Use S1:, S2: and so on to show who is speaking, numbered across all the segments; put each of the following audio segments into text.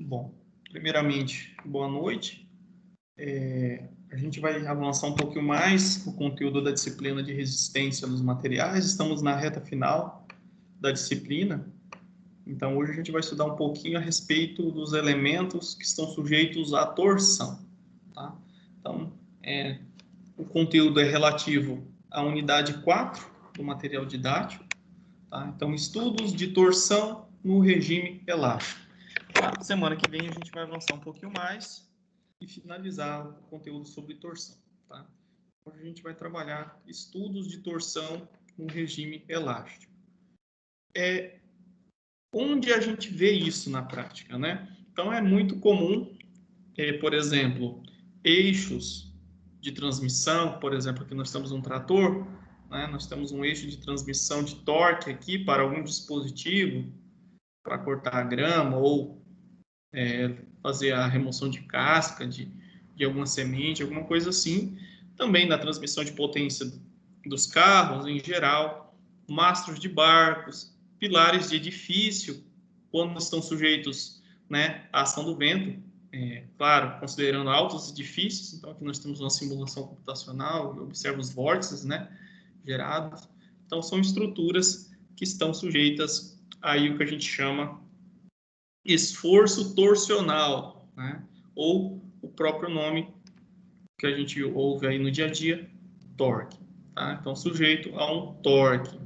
S1: Bom, primeiramente, boa noite. A gente vai avançar um pouquinho mais o conteúdo da disciplina de resistência dos materiais. Estamos na reta final da disciplina. Então, hoje a gente vai estudar um pouquinho a respeito dos elementos que estão sujeitos à torção. Tá? Então, o conteúdo é relativo à unidade 4 do material didático. Tá? Então, estudos de torção no regime elástico. Na semana que vem a gente vai avançar um pouquinho mais e finalizar o conteúdo sobre torção. Tá? Hoje a gente vai trabalhar estudos de torção no regime elástico. Onde a gente vê isso na prática, né? Então é muito comum, por exemplo, eixos de transmissão, por exemplo, aqui nós temos um trator, né? Nós temos um eixo de transmissão de torque aqui para algum dispositivo, para cortar a grama ou fazer a remoção de casca de alguma semente, alguma coisa assim. Também na transmissão de potência dos carros em geral, mastros de barcos, pilares de edifício, quando estão sujeitos, né, à ação do vento, claro, considerando altos edifícios. Então aqui nós temos uma simulação computacional, observa os vórtices, né, gerados. Então são estruturas que estão sujeitas aí o que a gente chama esforço torsional, né? Ou o próprio nome que a gente ouve aí no dia a dia, torque. Tá? Então, sujeito a um torque.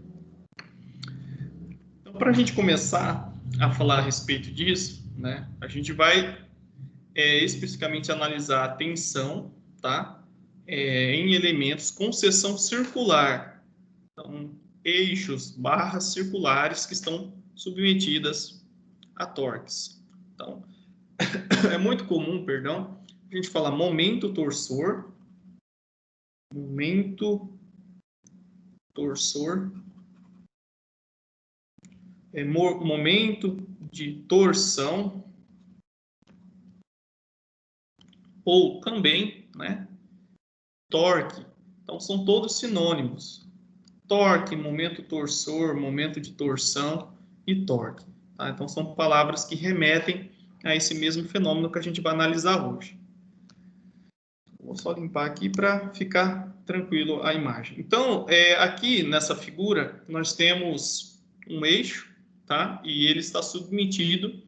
S1: Então, para a gente começar a falar a respeito disso, né, a gente vai especificamente analisar a tensão, tá? Em elementos com seção circular. Então, eixos, barras circulares que estão submetidas a torques. Então, é muito comum, perdão, a gente falar momento torsor, momento torsor, momento de torção, ou também, né, torque. Então, são todos sinônimos. Torque, momento torsor, momento de torção e torque. Tá? Então, são palavras que remetem a esse mesmo fenômeno que a gente vai analisar hoje. Vou só limpar aqui para ficar tranquilo a imagem. Então, aqui nessa figura, nós temos um eixo, tá? E ele está submetido,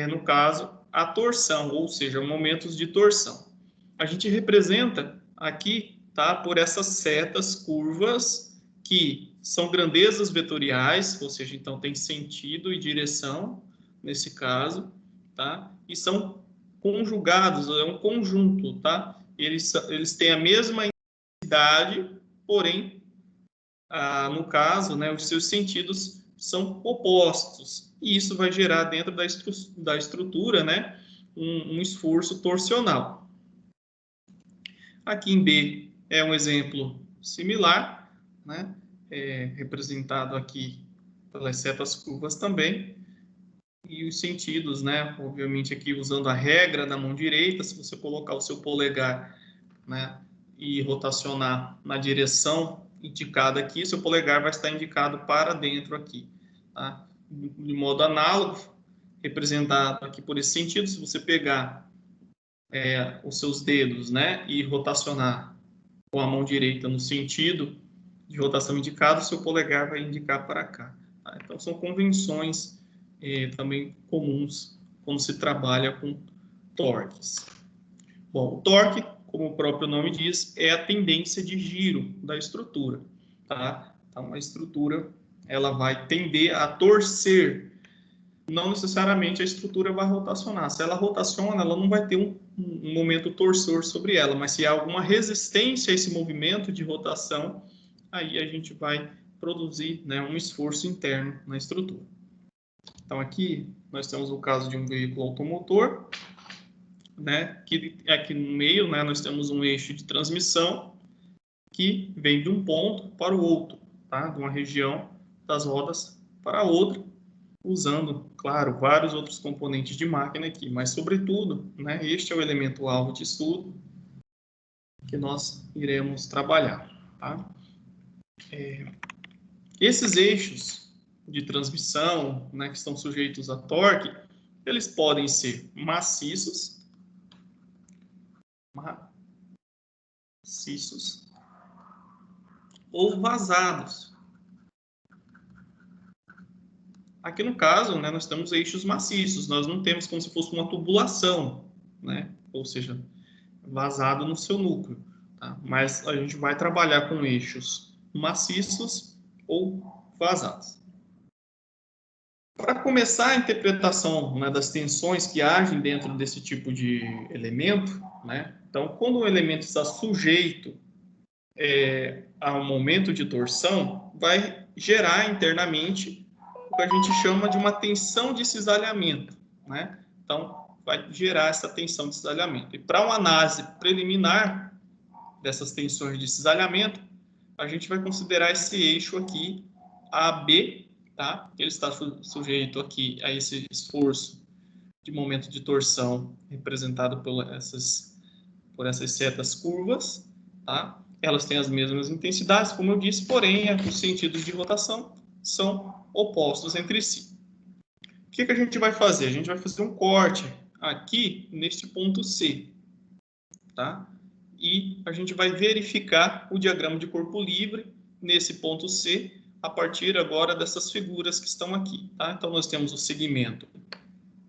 S1: no caso, à torção, ou seja, momentos de torção. A gente representa aqui, tá? Por essas setas curvas que são grandezas vetoriais, ou seja, então tem sentido e direção, nesse caso, tá? E são conjugados, é um conjunto, tá? Eles têm a mesma intensidade, porém, no caso, né, os seus sentidos são opostos. E isso vai gerar dentro da estrutura, né, um esforço torsional. Aqui em B é um exemplo similar, né, representado aqui pelas setas curvas também. E os sentidos, né? Obviamente aqui usando a regra da mão direita, se você colocar o seu polegar, né, e rotacionar na direção indicada aqui, seu polegar vai estar indicado para dentro aqui, tá? De modo análogo, representado aqui por esse sentido, se você pegar os seus dedos, né, e rotacionar com a mão direita no sentido de rotação indicado, seu polegar vai indicar para cá. Tá? Então, são convenções também comuns quando se trabalha com torques. Bom, o torque, como o próprio nome diz, é a tendência de giro da estrutura. Tá? Então, a estrutura ela vai tender a torcer. Não necessariamente a estrutura vai rotacionar. Se ela rotaciona, ela não vai ter um momento torsor sobre ela, mas se há alguma resistência a esse movimento de rotação, aí a gente vai produzir, né, um esforço interno na estrutura. Então, aqui nós temos o caso de um veículo automotor, né, que aqui no meio, né, nós temos um eixo de transmissão que vem de um ponto para o outro, tá, de uma região das rodas para a outra, usando, claro, vários outros componentes de máquina aqui, mas, sobretudo, né, este é o elemento alvo de estudo que nós iremos trabalhar. Tá? Esses eixos de transmissão, né, que estão sujeitos a torque, Eles podem ser maciços, ou vazados. Aqui no caso, né, nós temos eixos maciços, nós não temos como se fosse uma tubulação, né? Ou seja, vazado no seu núcleo. Tá? Mas a gente vai trabalhar com eixos maciços ou vazados. Para começar a interpretação, né, das tensões que agem dentro desse tipo de elemento, né? Então, quando o elemento está sujeito a um momento de torção, vai gerar internamente o que a gente chama de uma tensão de cisalhamento, né? Então, vai gerar essa tensão de cisalhamento. E para uma análise preliminar dessas tensões de cisalhamento, a gente vai considerar esse eixo aqui, AB, tá? Ele está sujeito aqui a esse esforço de momento de torção representado por essas setas curvas, tá? Elas têm as mesmas intensidades, como eu disse, porém, os sentidos de rotação são opostos entre si. O que a gente vai fazer? A gente vai fazer um corte aqui neste ponto C, tá? E a gente vai verificar o diagrama de corpo livre nesse ponto C, a partir agora dessas figuras que estão aqui, tá? Então, nós temos o segmento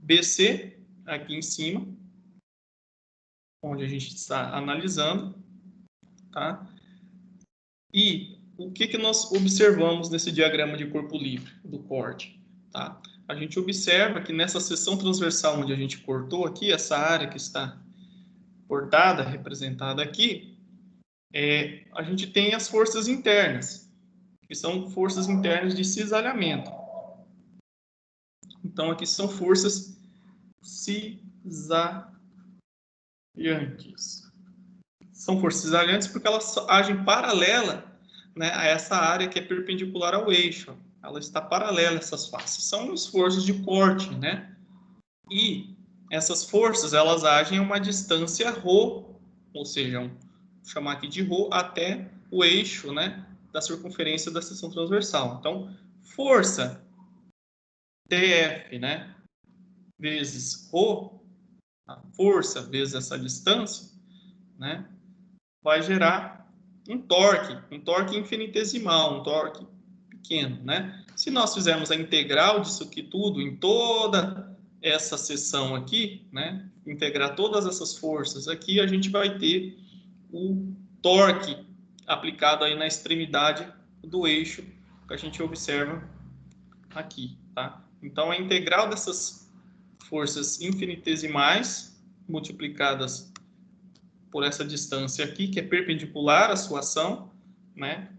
S1: BC, aqui em cima, onde a gente está analisando, tá? E o que nós observamos nesse diagrama de corpo livre do corte, tá? A gente observa que nessa seção transversal onde a gente cortou aqui, essa área que está cortada, representada aqui, a gente tem as forças internas, que são forças internas de cisalhamento. Então, aqui são forças cisalhantes. São forças cisalhantes porque elas agem paralela, né, a essa área que é perpendicular ao eixo. Ela está paralela a essas faces. São esforços de corte, né? E essas forças, elas agem a uma distância ρ, ou seja, vou chamar aqui de ρ, até o eixo, né, da circunferência da seção transversal. Então, força DF, né, vezes ρ, a força vezes essa distância, né, vai gerar um torque infinitesimal, um torque pequeno, né? Se nós fizermos a integral disso aqui tudo em toda essa seção aqui, né, integrar todas essas forças aqui, a gente vai ter o torque aplicado aí na extremidade do eixo que a gente observa aqui, tá? Então, a integral dessas forças infinitesimais multiplicadas por essa distância aqui, que é perpendicular à sua ação, né?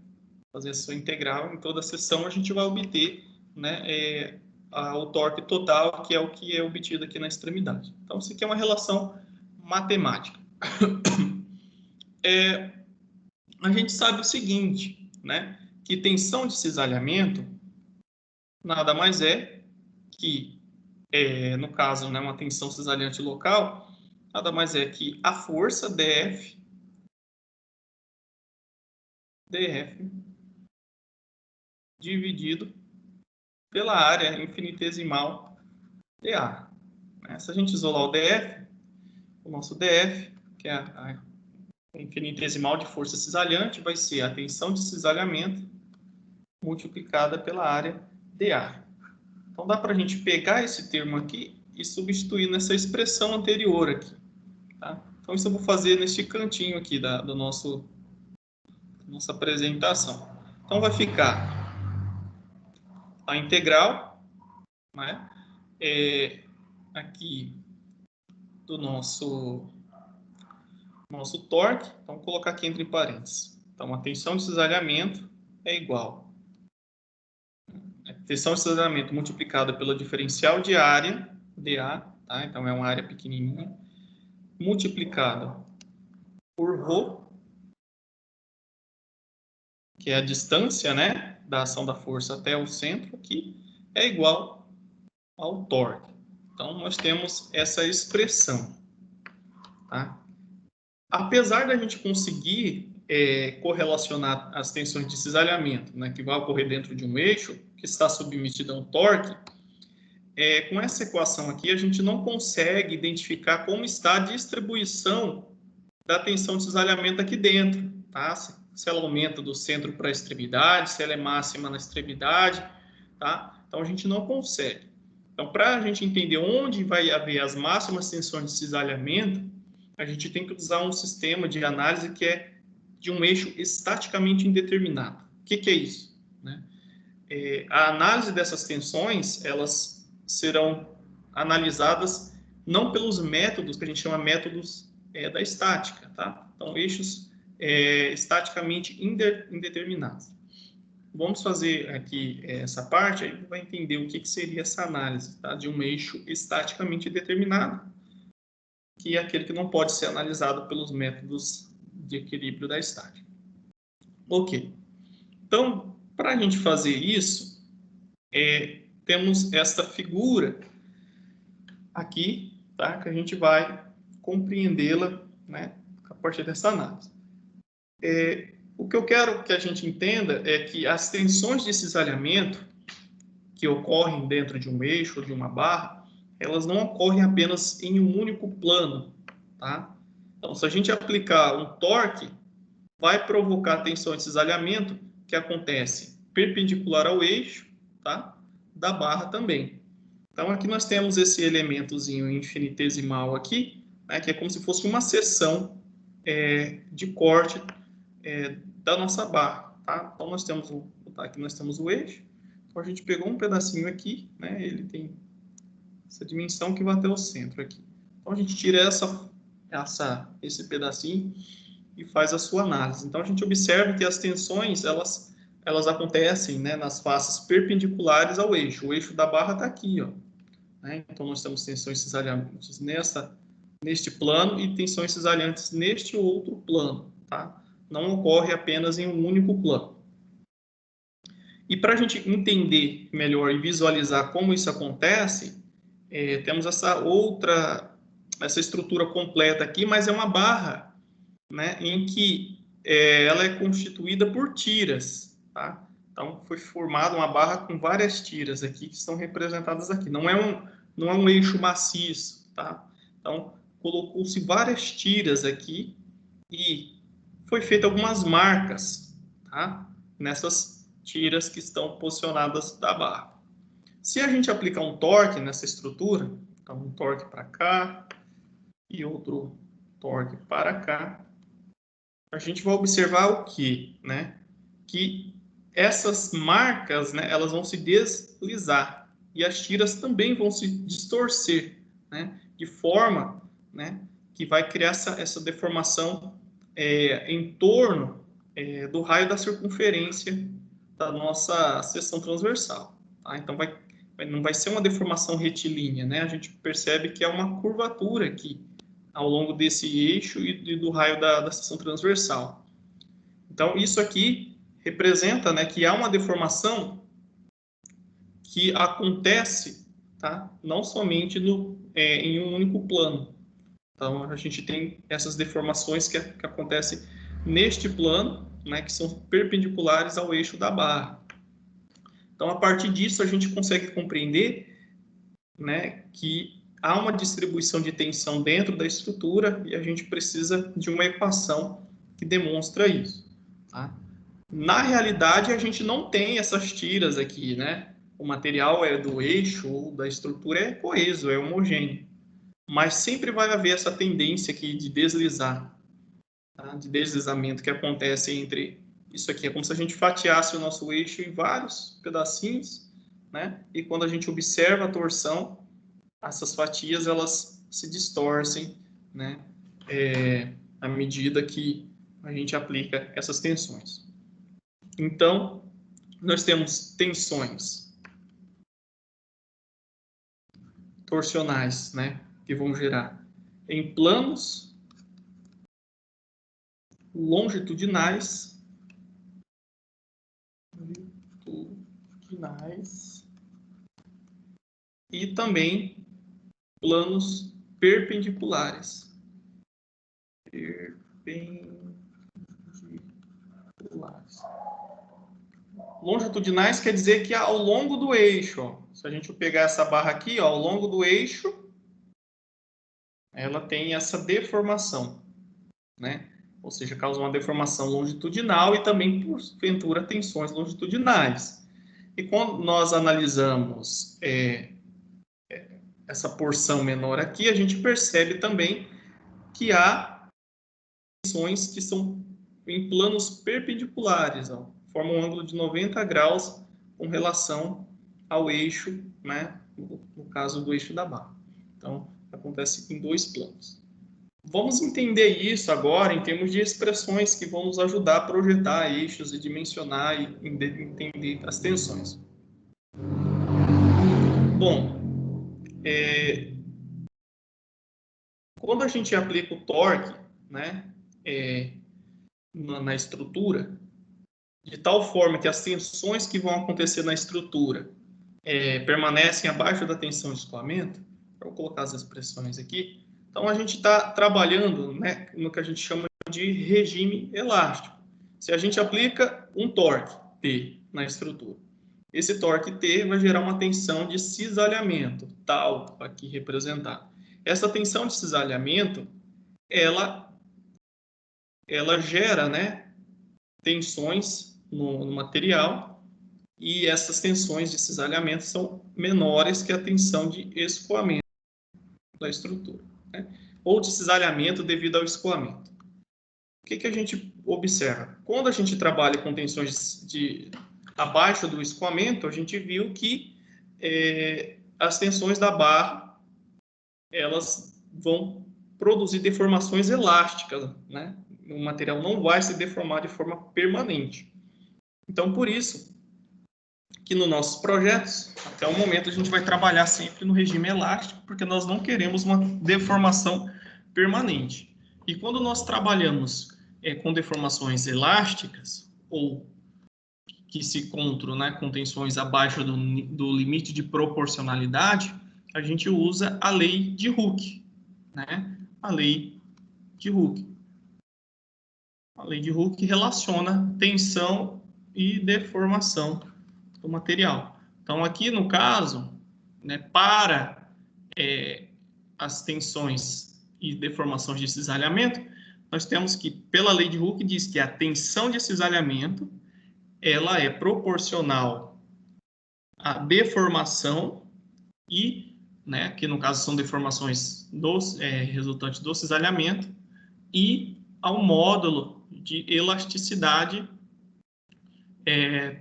S1: Fazer a sua integral em toda a seção, a gente vai obter, né, o torque total, que é o que é obtido aqui na extremidade. Então, isso aqui é uma relação matemática. A gente sabe o seguinte, né, que tensão de cisalhamento nada mais é que, no caso, né, uma tensão cisalhante local, nada mais é que a força DF dividido pela área infinitesimal dA. Se a gente isolar o nosso DF, que é a infinitesimal de força cisalhante, vai ser a tensão de cisalhamento multiplicada pela área dA. Então, dá para a gente pegar esse termo aqui e substituir nessa expressão anterior aqui. Tá? Então, isso eu vou fazer neste cantinho aqui da nossa apresentação. Então, vai ficar a integral, né, aqui do nosso torque. Então, vou colocar aqui entre parênteses. Então, a tensão de cisalhamento é igual a tensão de cisalhamento multiplicada pela diferencial de área, dA, tá? Então, é uma área pequenininha, multiplicada por ρ, que é a distância, né, da ação da força até o centro aqui, é igual ao torque. Então, nós temos essa expressão, tá? Apesar da gente conseguir correlacionar as tensões de cisalhamento, né, que vai ocorrer dentro de um eixo que está submetido a um torque, com essa equação aqui, a gente não consegue identificar como está a distribuição da tensão de cisalhamento aqui dentro, tá? Se ela aumenta do centro para a extremidade, se ela é máxima na extremidade, tá? Então, a gente não consegue. Então, para a gente entender onde vai haver as máximas tensões de cisalhamento, a gente tem que usar um sistema de análise que é de um eixo estaticamente indeterminado. O que é isso? Né? A análise dessas tensões, elas serão analisadas não pelos métodos que a gente chama métodos da estática, tá? Então, eixos estaticamente indeterminados. Vamos fazer aqui essa parte, aí vai entender o que seria essa análise, tá? De um eixo estaticamente determinado, que é aquele que não pode ser analisado pelos métodos de equilíbrio da estática. Ok. Então, para a gente fazer isso, temos esta figura aqui, tá? Que a gente vai compreendê-la, né, a partir dessa análise. O que eu quero que a gente entenda é que as tensões de cisalhamento que ocorrem dentro de um eixo ou de uma barra, elas não ocorrem apenas em um único plano, tá? Então, se a gente aplicar um torque, vai provocar tensão de cisalhamento que acontece perpendicular ao eixo, tá? Da barra também. Então, aqui nós temos esse elementozinho infinitesimal aqui, né, que é como se fosse uma seção de corte da nossa barra, tá? Então, nós temos aqui nós temos o eixo. Então, a gente pegou um pedacinho aqui, né? Ele tem essa dimensão que vai até o centro aqui. Então, a gente tira esse pedacinho e faz a sua análise. Então, a gente observa que as tensões, elas acontecem, né, nas faces perpendiculares ao eixo. O eixo da barra está aqui, ó. Né? Então, nós temos tensões cisalhantes neste plano e tensões cisalhantes neste outro plano, tá? Não ocorre apenas em um único plano. E para a gente entender melhor e visualizar como isso acontece, temos essa estrutura completa aqui, mas é uma barra, né, em que ela é constituída por tiras, tá? Então, foi formada uma barra com várias tiras aqui, que estão representadas aqui. Não é um eixo maciço, tá? Então, colocou-se várias tiras aqui e foi feita algumas marcas, tá? Nessas tiras que estão posicionadas da barra. Se a gente aplicar um torque nessa estrutura, então um torque para cá e outro torque para cá, a gente vai observar o quê? Né? Que essas marcas, né, elas vão se deslizar e as tiras também vão se distorcer, né, de forma, né, que vai criar essa deformação em torno do raio da circunferência da nossa seção transversal. Tá? Então, não vai ser uma deformação retilínea, né? A gente percebe que é uma curvatura aqui ao longo desse eixo e do raio da seção transversal. Então, isso aqui representa, né, que há uma deformação que acontece, tá? Não somente em um único plano. Então, a gente tem essas deformações que acontecem neste plano, né, que são perpendiculares ao eixo da barra. Então, a partir disso, a gente consegue compreender, né, que há uma distribuição de tensão dentro da estrutura e a gente precisa de uma equação que demonstra isso. Tá? Na realidade, a gente não tem essas tiras aqui, né? O material do eixo ou da estrutura é coeso, é homogêneo. Mas sempre vai haver essa tendência aqui de deslizar, tá? De deslizamento que acontece entre isso aqui. É como se a gente fatiasse o nosso eixo em vários pedacinhos, né? E quando a gente observa a torção, essas fatias elas se distorcem, né? À medida que a gente aplica essas tensões. Então, nós temos tensões torsionais, né? Que vão gerar em planos longitudinais e também planos perpendiculares. Longitudinais quer dizer que ao longo do eixo, ó, se a gente pegar essa barra aqui, ó, ao longo do eixo, ela tem essa deformação, né? Ou seja, causa uma deformação longitudinal e também, porventura, tensões longitudinais. E quando nós analisamos essa porção menor aqui, a gente percebe também que há tensões que são em planos perpendiculares, ó, formam um ângulo de 90 graus com relação ao eixo, né, no caso do eixo da barra. Então, acontece em dois planos. Vamos entender isso agora em termos de expressões que vão nos ajudar a projetar eixos e dimensionar e entender as tensões. Bom, quando a gente aplica o torque, né, na estrutura, de tal forma que as tensões que vão acontecer na estrutura permanecem abaixo da tensão de escoamento, vou colocar as expressões aqui. Então, a gente está trabalhando, né, no que a gente chama de regime elástico. Se a gente aplica um torque T na estrutura, esse torque T vai gerar uma tensão de cisalhamento, tal, aqui representado. Essa tensão de cisalhamento, ela gera, né, tensões no material, e essas tensões de cisalhamento são menores que a tensão de escoamento da estrutura, né? Ou de cisalhamento devido ao escoamento. O que a gente observa? Quando a gente trabalha com tensões abaixo do escoamento, a gente viu que as tensões da barra, elas vão produzir deformações elásticas, né? O material não vai se deformar de forma permanente. Então, por isso que nos nossos projetos, até o momento, a gente vai trabalhar sempre no regime elástico, porque nós não queremos uma deformação permanente. E quando nós trabalhamos com deformações elásticas, ou que se encontram, né, com tensões abaixo do limite de proporcionalidade, a gente usa a lei de Hooke, né? A lei de Hooke. A lei de Hooke relaciona tensão e deformação do material. Então, aqui no caso, né, para as tensões e deformações de cisalhamento, nós temos que, pela lei de Hooke, diz que a tensão de cisalhamento ela é proporcional à deformação e, né, que no caso são deformações resultantes do cisalhamento, e ao módulo de elasticidade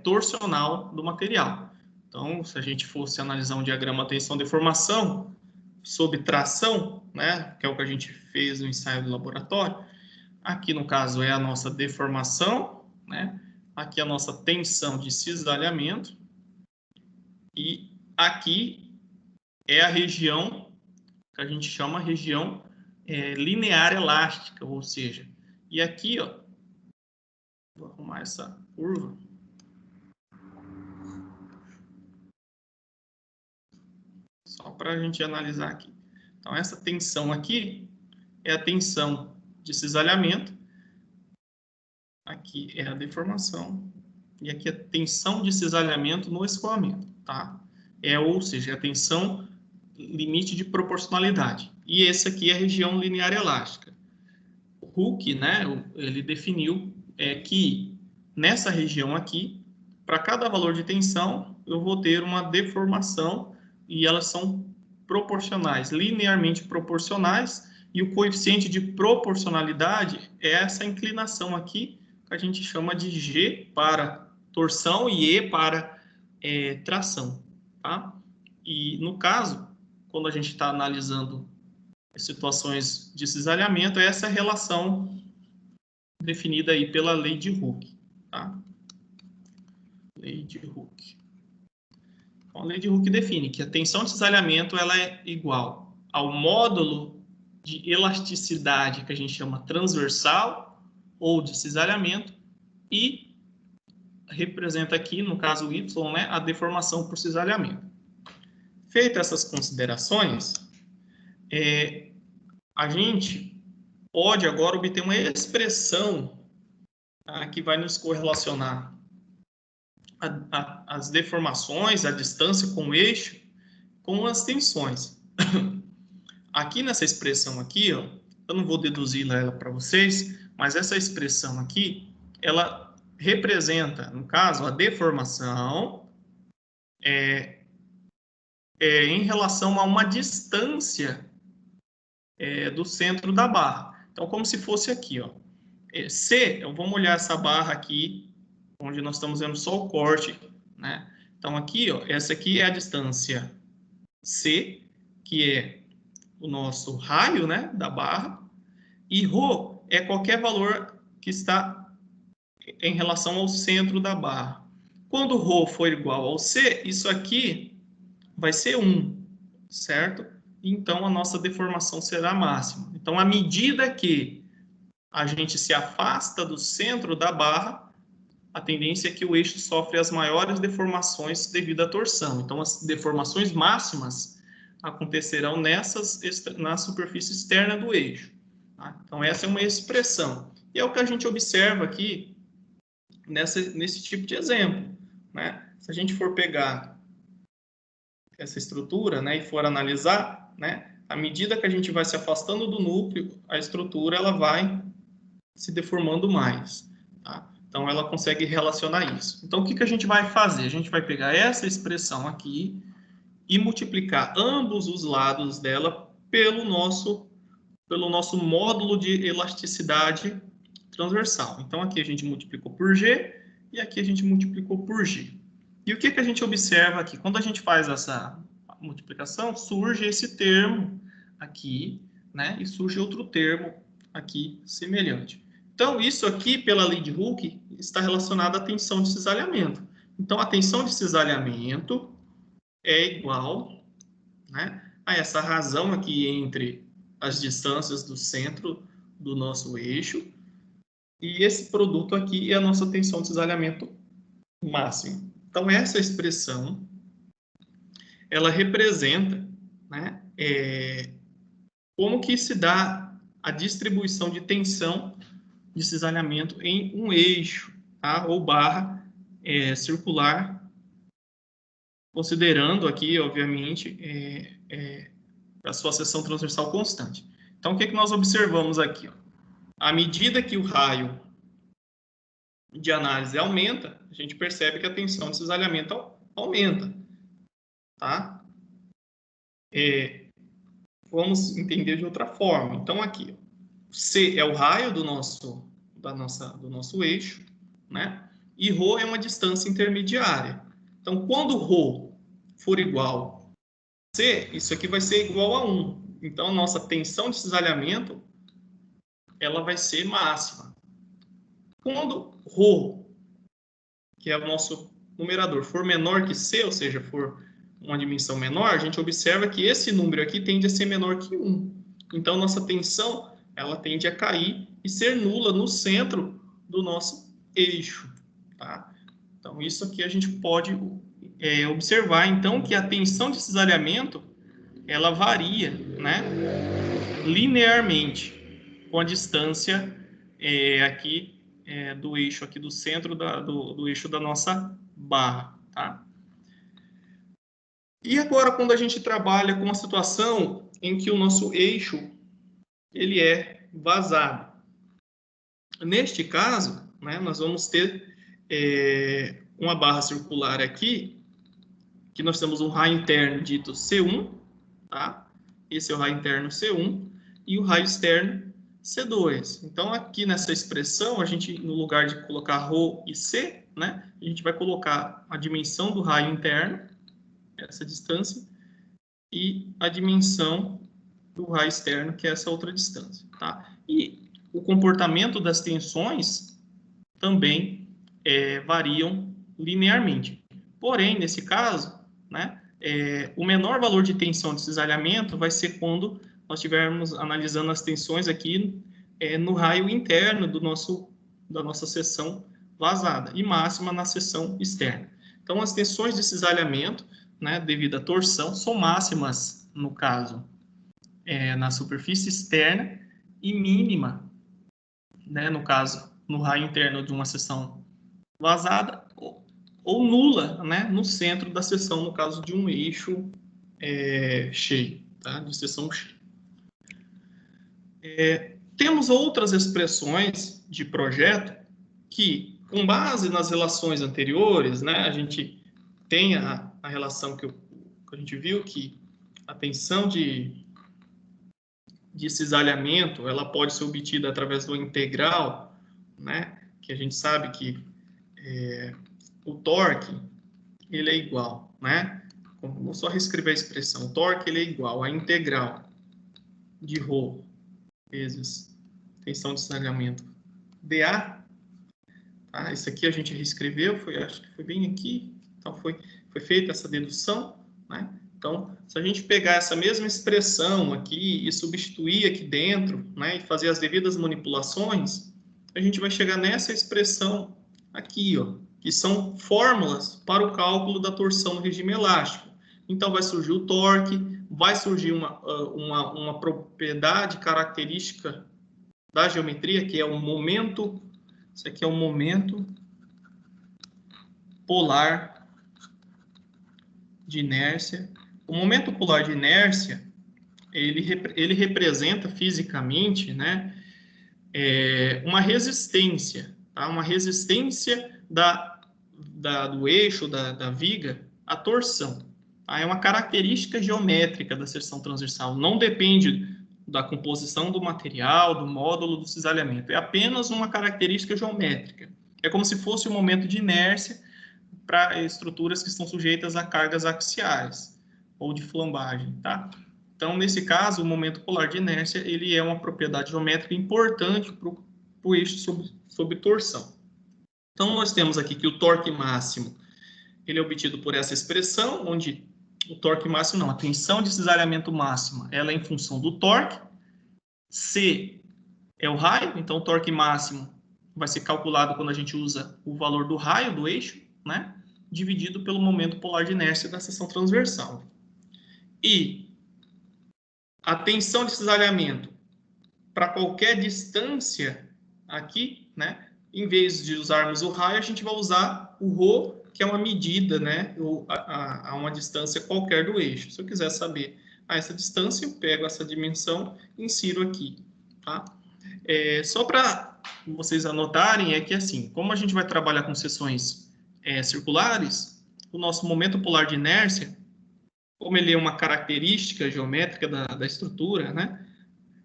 S1: torsional do material. Então, se a gente fosse analisar um diagrama tensão-deformação sob tração, né, que é o que a gente fez no ensaio do laboratório, aqui no caso é a nossa deformação, né, aqui a nossa tensão de cisalhamento, e aqui é a região que a gente chama região linear elástica, ou seja, e aqui, ó, vou arrumar essa curva. Só para a gente analisar aqui. Então, essa tensão aqui é a tensão de cisalhamento. Aqui é a deformação. E aqui é a tensão de cisalhamento no escoamento, tá? Ou seja, a tensão limite de proporcionalidade. E essa aqui é a região linear elástica. O Hooke, né, ele definiu que nessa região aqui, para cada valor de tensão, eu vou ter uma deformação e elas são proporcionais, linearmente proporcionais, e o coeficiente de proporcionalidade é essa inclinação aqui, que a gente chama de G para torção e E para tração, tá? E no caso, quando a gente está analisando situações de cisalhamento, é essa relação definida aí pela lei de Hooke, tá? Lei de Hooke. Então, a lei de Hooke define que a tensão de cisalhamento ela é igual ao módulo de elasticidade que a gente chama transversal ou de cisalhamento e representa aqui, no caso Y, né, a deformação por cisalhamento. Feitas essas considerações, a gente pode agora obter uma expressão, tá, que vai nos correlacionar as deformações, a distância com o eixo, com as tensões. Aqui nessa expressão aqui, ó, eu não vou deduzir ela para vocês, mas essa expressão aqui, ela representa, no caso, a deformação em relação a uma distância do centro da barra. Então, como se fosse aqui, ó. C, vamos olhar essa barra aqui, onde nós estamos vendo só o corte, né? Então, aqui, ó, essa aqui é a distância C, que é o nosso raio, né, da barra, e ρ é qualquer valor que está em relação ao centro da barra. Quando ρ for igual ao C, isso aqui vai ser 1, certo? Então, a nossa deformação será máxima. Então, à medida que a gente se afasta do centro da barra, a tendência é que o eixo sofre as maiores deformações devido à torção. Então, as deformações máximas acontecerão na superfície externa do eixo. Tá? Então, essa é uma expressão. E é o que a gente observa aqui nesse tipo de exemplo. Né? Se a gente for pegar essa estrutura, né, e for analisar, né, à medida que a gente vai se afastando do núcleo, a estrutura ela vai se deformando mais. Tá? Então, ela consegue relacionar isso. Então, o que a gente vai fazer? A gente vai pegar essa expressão aqui e multiplicar ambos os lados dela pelo nosso módulo de elasticidade transversal. Então, aqui a gente multiplicou por G e aqui a gente multiplicou por G. E o que a gente observa aqui? Quando a gente faz essa multiplicação, surge esse termo aqui, né? E surge outro termo aqui semelhante. Então, isso aqui, pela lei de Hooke, está relacionado à tensão de cisalhamento. Então, a tensão de cisalhamento é igual, né, a essa razão aqui entre as distâncias do centro do nosso eixo, e esse produto aqui é a nossa tensão de cisalhamento máxima. Então, essa expressão, ela representa, né, como que se dá a distribuição de tensão de cisalhamento em um eixo, tá, ou barra circular, considerando aqui, obviamente, a sua seção transversal constante. Então, o que nós observamos aqui? Ó? À medida que o raio de análise aumenta, a gente percebe que a tensão de cisalhamento aumenta. Tá? Vamos entender de outra forma. Então, aqui, ó, C é o raio do nosso eixo, né? E ρ é uma distância intermediária. Então, quando ρ for igual a C, isso aqui vai ser igual a 1. Então, a nossa tensão de cisalhamento ela vai ser máxima. Quando ρ, que é o nosso numerador, for menor que C, ou seja, for uma dimensão menor, a gente observa que esse número aqui tende a ser menor que 1. Então, nossa tensão ela tende a cair e ser nula no centro do nosso eixo. Tá? Então, isso aqui a gente pode observar, então, que a tensão de cisalhamento ela varia, né, linearmente com a distância aqui do eixo, aqui do centro do eixo da nossa barra. Tá? E agora, quando a gente trabalha com uma situação em que o nosso eixo ele é vazado. Neste caso, né, nós vamos ter uma barra circular aqui, que nós temos um raio interno dito C1, tá? Esse é o raio interno C1, e o raio externo C2. Então, aqui nessa expressão, a gente, no lugar de colocar ρ e C, né, a gente vai colocar a dimensão do raio interno, essa distância, e a dimensão do raio externo, que é essa outra distância. Tá? E o comportamento das tensões também variam linearmente. Porém, nesse caso, né, o menor valor de tensão de cisalhamento vai ser quando nós estivermos analisando as tensões aqui no raio interno da nossa seção vazada e máxima na seção externa. Então, as tensões de cisalhamento, né, devido à torção, são máximas, no caso, na superfície externa e mínima, né, no caso, no raio interno de uma seção vazada ou nula, né, no centro da seção, no caso de um eixo cheio, tá? De seção cheia. Temos outras expressões de projeto que, com base nas relações anteriores, né, a gente tem a relação que a gente viu, que a tensão de cisalhamento ela pode ser obtida através do integral, né, que a gente sabe que o torque ele é igual, né? Vou só reescrever a expressão. O torque ele é igual a integral de ρ vezes tensão de cisalhamento dA. Tá? Isso aqui a gente reescreveu, acho que foi bem aqui. Então, foi feita essa dedução, né? Então, se a gente pegar essa mesma expressão aqui e substituir aqui dentro, né, e fazer as devidas manipulações, a gente vai chegar nessa expressão aqui, ó, que são fórmulas para o cálculo da torção no regime elástico. Então, vai surgir o torque, vai surgir uma propriedade característica da geometria, que é o momento, isso aqui é o momento polar de inércia. O momento polar de inércia, ele representa fisicamente, né, uma resistência, tá? Uma resistência do eixo, da viga, à torção. Tá? É uma característica geométrica da seção transversal, não depende da composição do material, do módulo do cisalhamento, é apenas uma característica geométrica. É como se fosse o momento de inércia para estruturas que estão sujeitas a cargas axiais ou de flambagem, tá? Então, nesse caso, o momento polar de inércia ele é uma propriedade geométrica importante para o eixo sob torção. Então, nós temos aqui que o torque máximo ele é obtido por essa expressão, onde o torque máximo não, a tensão de cisalhamento máxima, ela é em função do torque, C é o raio, então o torque máximo vai ser calculado quando a gente usa o valor do raio do eixo, né, dividido pelo momento polar de inércia da seção transversal. E a tensão de cisalhamento para qualquer distância aqui, né, em vez de usarmos o raio, a gente vai usar o ρ, que é uma medida, né, a uma distância qualquer do eixo. Se eu quiser saber essa distância, eu pego essa dimensão e insiro aqui, tá? Só para vocês anotarem, é que assim, como a gente vai trabalhar com seções circulares, o nosso momento polar de inércia, como ele é uma característica geométrica da estrutura, né,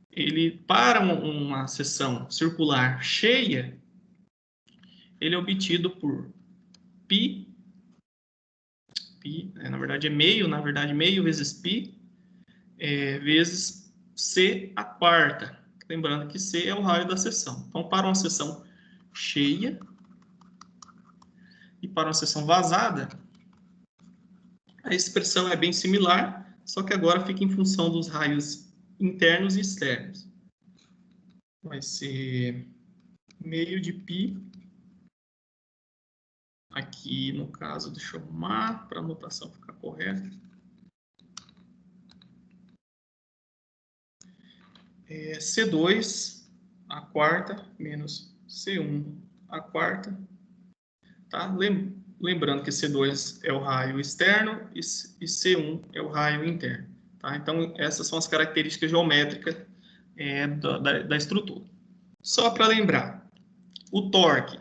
S1: ele, para uma seção circular cheia, ele é obtido por π, na verdade é meio, meio vezes π, vezes C a quarta. Lembrando que C é o raio da seção. Então, para uma seção cheia e para uma seção vazada, a expressão é bem similar, só que agora fica em função dos raios internos e externos. Vai ser meio de π. Aqui, no caso, deixa eu arrumar para a notação ficar correta. C2 a quarta menos C1 a quarta. Tá? Lembrando que C2 é o raio externo e C1 é o raio interno. Tá? Então, essas são as características geométricas da estrutura. Só para lembrar, o torque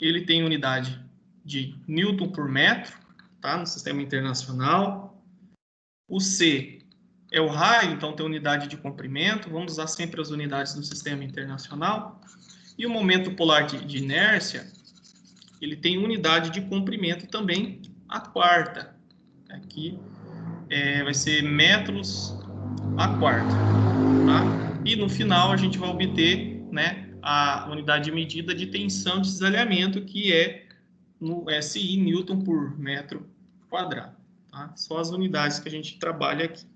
S1: ele tem unidade de Newton por metro, tá? No sistema internacional. O C é o raio, então tem unidade de comprimento. Vamos usar sempre as unidades do sistema internacional. E o momento polar de inércia, ele tem unidade de comprimento também, a quarta. Aqui vai ser metros a quarta. Tá? E no final a gente vai obter, né, a unidade de medida de tensão de cisalhamento, que é no SI, Newton por metro quadrado. Tá? Só as unidades que a gente trabalha aqui.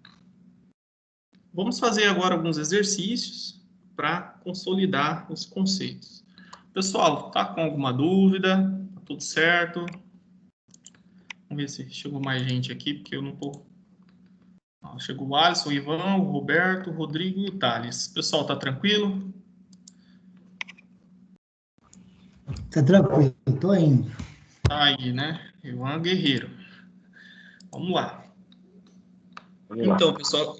S1: Vamos fazer agora alguns exercícios para consolidar os conceitos. Pessoal, tá com alguma dúvida? Tá tudo certo? Vamos ver se chegou mais gente aqui, porque eu não tô... Chegou o Alisson, o Ivan, o Roberto, o Rodrigo e o Thales. Pessoal, tá tranquilo?
S2: Tá tranquilo, tô indo.
S1: Tá aí, né? Ivan Guerreiro. Vamos lá. Então, pessoal,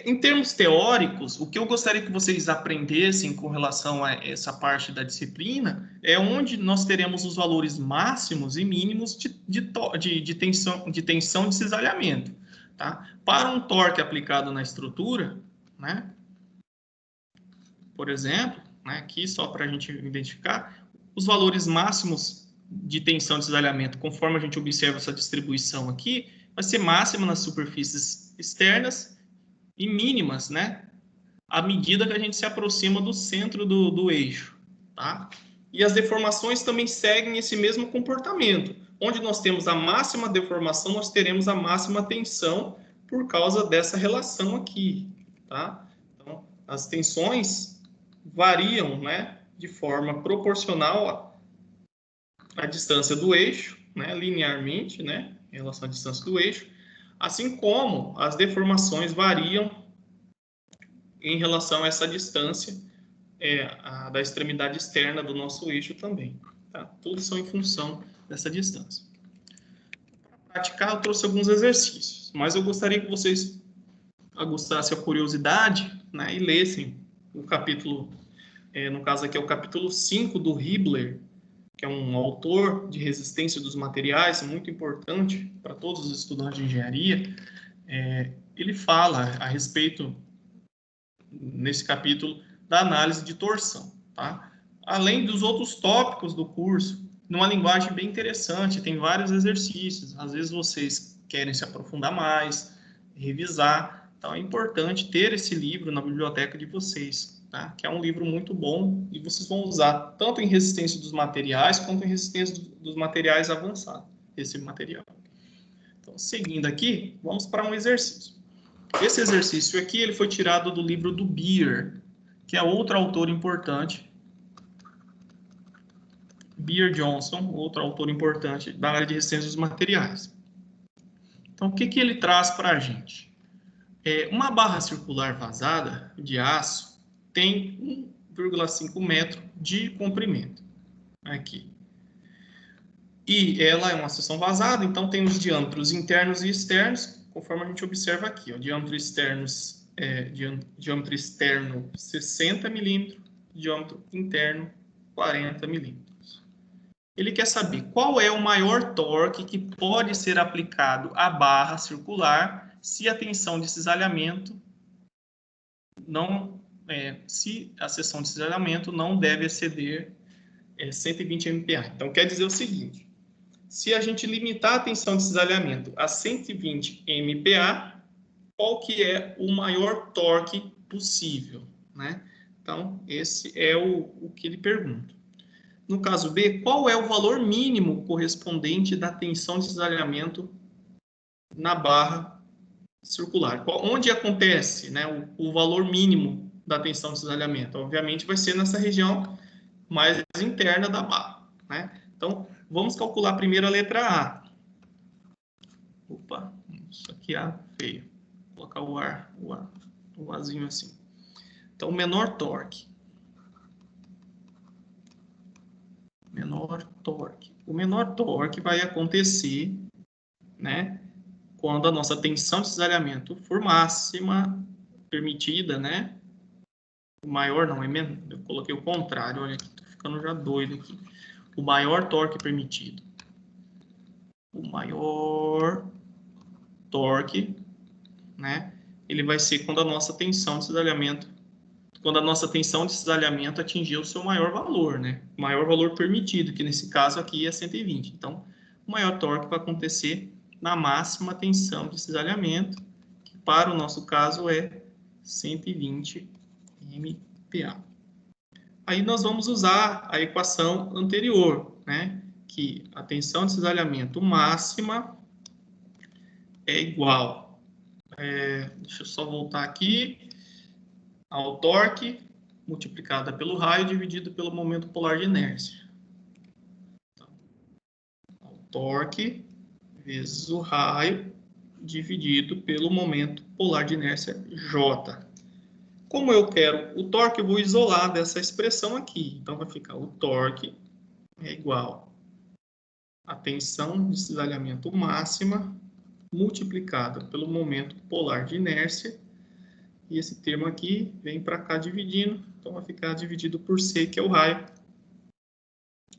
S1: em termos teóricos, o que eu gostaria que vocês aprendessem com relação a essa parte da disciplina é onde nós teremos os valores máximos e mínimos de tensão de cisalhamento. Tá? Para um torque aplicado na estrutura, né? Por exemplo, né, aqui só para a gente identificar, os valores máximos de tensão de cisalhamento, conforme a gente observa essa distribuição aqui, vai ser máxima nas superfícies externas e mínimas, né? À medida que a gente se aproxima do centro do eixo, tá? E as deformações também seguem esse mesmo comportamento. Onde nós temos a máxima deformação, nós teremos a máxima tensão por causa dessa relação aqui, tá? Então, as tensões variam, né, de forma proporcional à distância do eixo, né, linearmente, né, em relação à distância do eixo, assim como as deformações variam em relação a essa distância da extremidade externa do nosso eixo também. Tá? Tudo são em função dessa distância. Para praticar, eu trouxe alguns exercícios, mas eu gostaria que vocês aguçassem a curiosidade, né, e lessem o capítulo, no caso aqui é o capítulo 5 do Hibbeler, que é um autor de resistência dos materiais, muito importante para todos os estudantes de engenharia. Ele fala a respeito, nesse capítulo, da análise de torção. Tá? Além dos outros tópicos do curso, numa linguagem bem interessante, tem vários exercícios. Às vezes vocês querem se aprofundar mais, revisar. Então é importante ter esse livro na biblioteca de vocês, tá? Que é um livro muito bom e vocês vão usar tanto em resistência dos materiais quanto em resistência dos materiais avançados, esse material. Então, seguindo aqui, vamos para um exercício. Esse exercício aqui ele foi tirado do livro do Beer, que é outro autor importante. Beer Johnson, outro autor importante da área de resistência dos materiais. Então, o que ele traz para a gente? Uma barra circular vazada de aço tem 1,5 metro de comprimento. Aqui. E ela é uma seção vazada, então tem os diâmetros internos e externos, conforme a gente observa aqui. Ó, diâmetro externo 60 milímetros, diâmetro interno 40 milímetros. Ele quer saber qual é o maior torque que pode ser aplicado à barra circular se a tensão de cisalhamento se a seção de cisalhamento não deve exceder 120 MPa. Então, quer dizer o seguinte, se a gente limitar a tensão de cisalhamento a 120 MPa, qual que é o maior torque possível, né? Então, esse é o que ele pergunta. No caso B, qual é o valor mínimo correspondente da tensão de cisalhamento na barra circular? Onde acontece, né, o valor mínimo da tensão de cisalhamento? Obviamente vai ser nessa região mais interna da barra, né? Então, vamos calcular primeiro a letra A. Opa, isso aqui é feio. Vou colocar o Azinho assim. Então, menor torque. O menor torque vai acontecer, né, quando a nossa tensão de cisalhamento for máxima, permitida, né? O maior não, é menor. Eu coloquei o contrário, olha aqui, tô ficando já doido aqui. O maior torque permitido. O maior torque, né? Ele vai ser quando a nossa tensão de cisalhamento atingir o seu maior valor, né? O maior valor permitido, que nesse caso aqui é 120. Então, o maior torque vai acontecer na máxima tensão de cisalhamento, que para o nosso caso é 120 MPa. Aí nós vamos usar a equação anterior, né? Que a tensão de cisalhamento máxima é igual. Deixa eu só voltar aqui. Ao torque multiplicada pelo raio dividido pelo momento polar de inércia. Então, ao torque vezes o raio dividido pelo momento polar de inércia J. Como eu quero o torque, eu vou isolar dessa expressão aqui. Então, vai ficar o torque é igual a tensão de cisalhamento máxima multiplicada pelo momento polar de inércia. E esse termo aqui vem para cá dividindo, então vai ficar dividido por C, que é o raio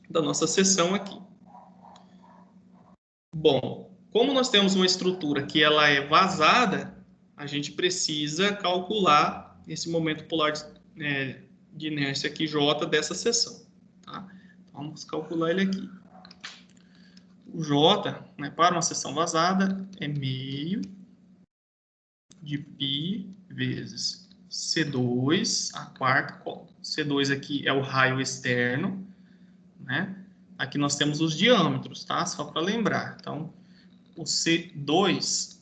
S1: da nossa seção aqui. Bom, como nós temos uma estrutura que ela é vazada, a gente precisa calcular esse momento polar de inércia aqui, J, dessa seção. Tá? Então, vamos calcular ele aqui. O J, né, para uma seção vazada, é meio de π vezes C2, a quarta. C2 aqui é o raio externo, né? Aqui nós temos os diâmetros, tá? Só para lembrar. Então, o C2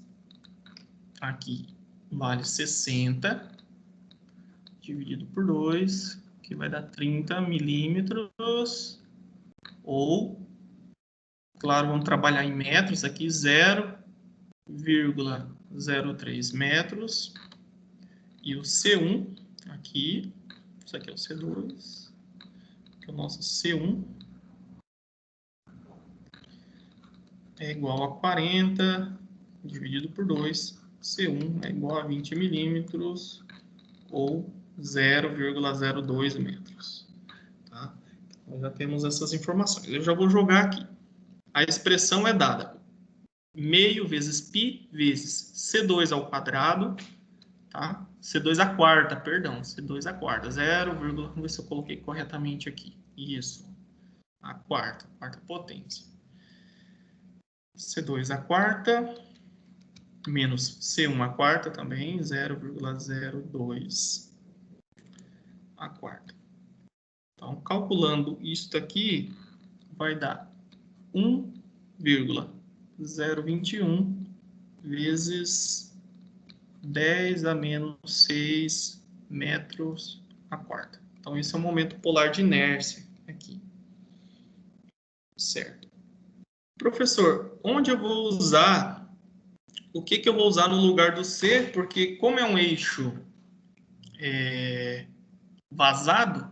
S1: aqui vale 60 dividido por 2, que vai dar 30 milímetros, ou, claro, vamos trabalhar em metros aqui, 0,03 metros. E o C1 aqui, isso aqui é o C2, que é o nosso C1, é igual a 40 dividido por 2, C1 é igual a 20 milímetros, ou 0,02 metros. Tá? Nós já temos essas informações. Eu já vou jogar aqui. A expressão é dada meio vezes π vezes C2 ao quadrado, tá? C2 à quarta, perdão, C2 à quarta, 0, vamos ver se eu coloquei corretamente aqui. Isso, a quarta potência. C2 à quarta, menos C1 à quarta também, 0,02 à quarta. Então, calculando isso daqui, vai dar 1,021 vezes 10 a menos 6 metros a quarta. Então, esse é o momento polar de inércia aqui. Certo. Professor, onde eu vou usar, o que eu vou usar no lugar do C? Porque como é um eixo vazado,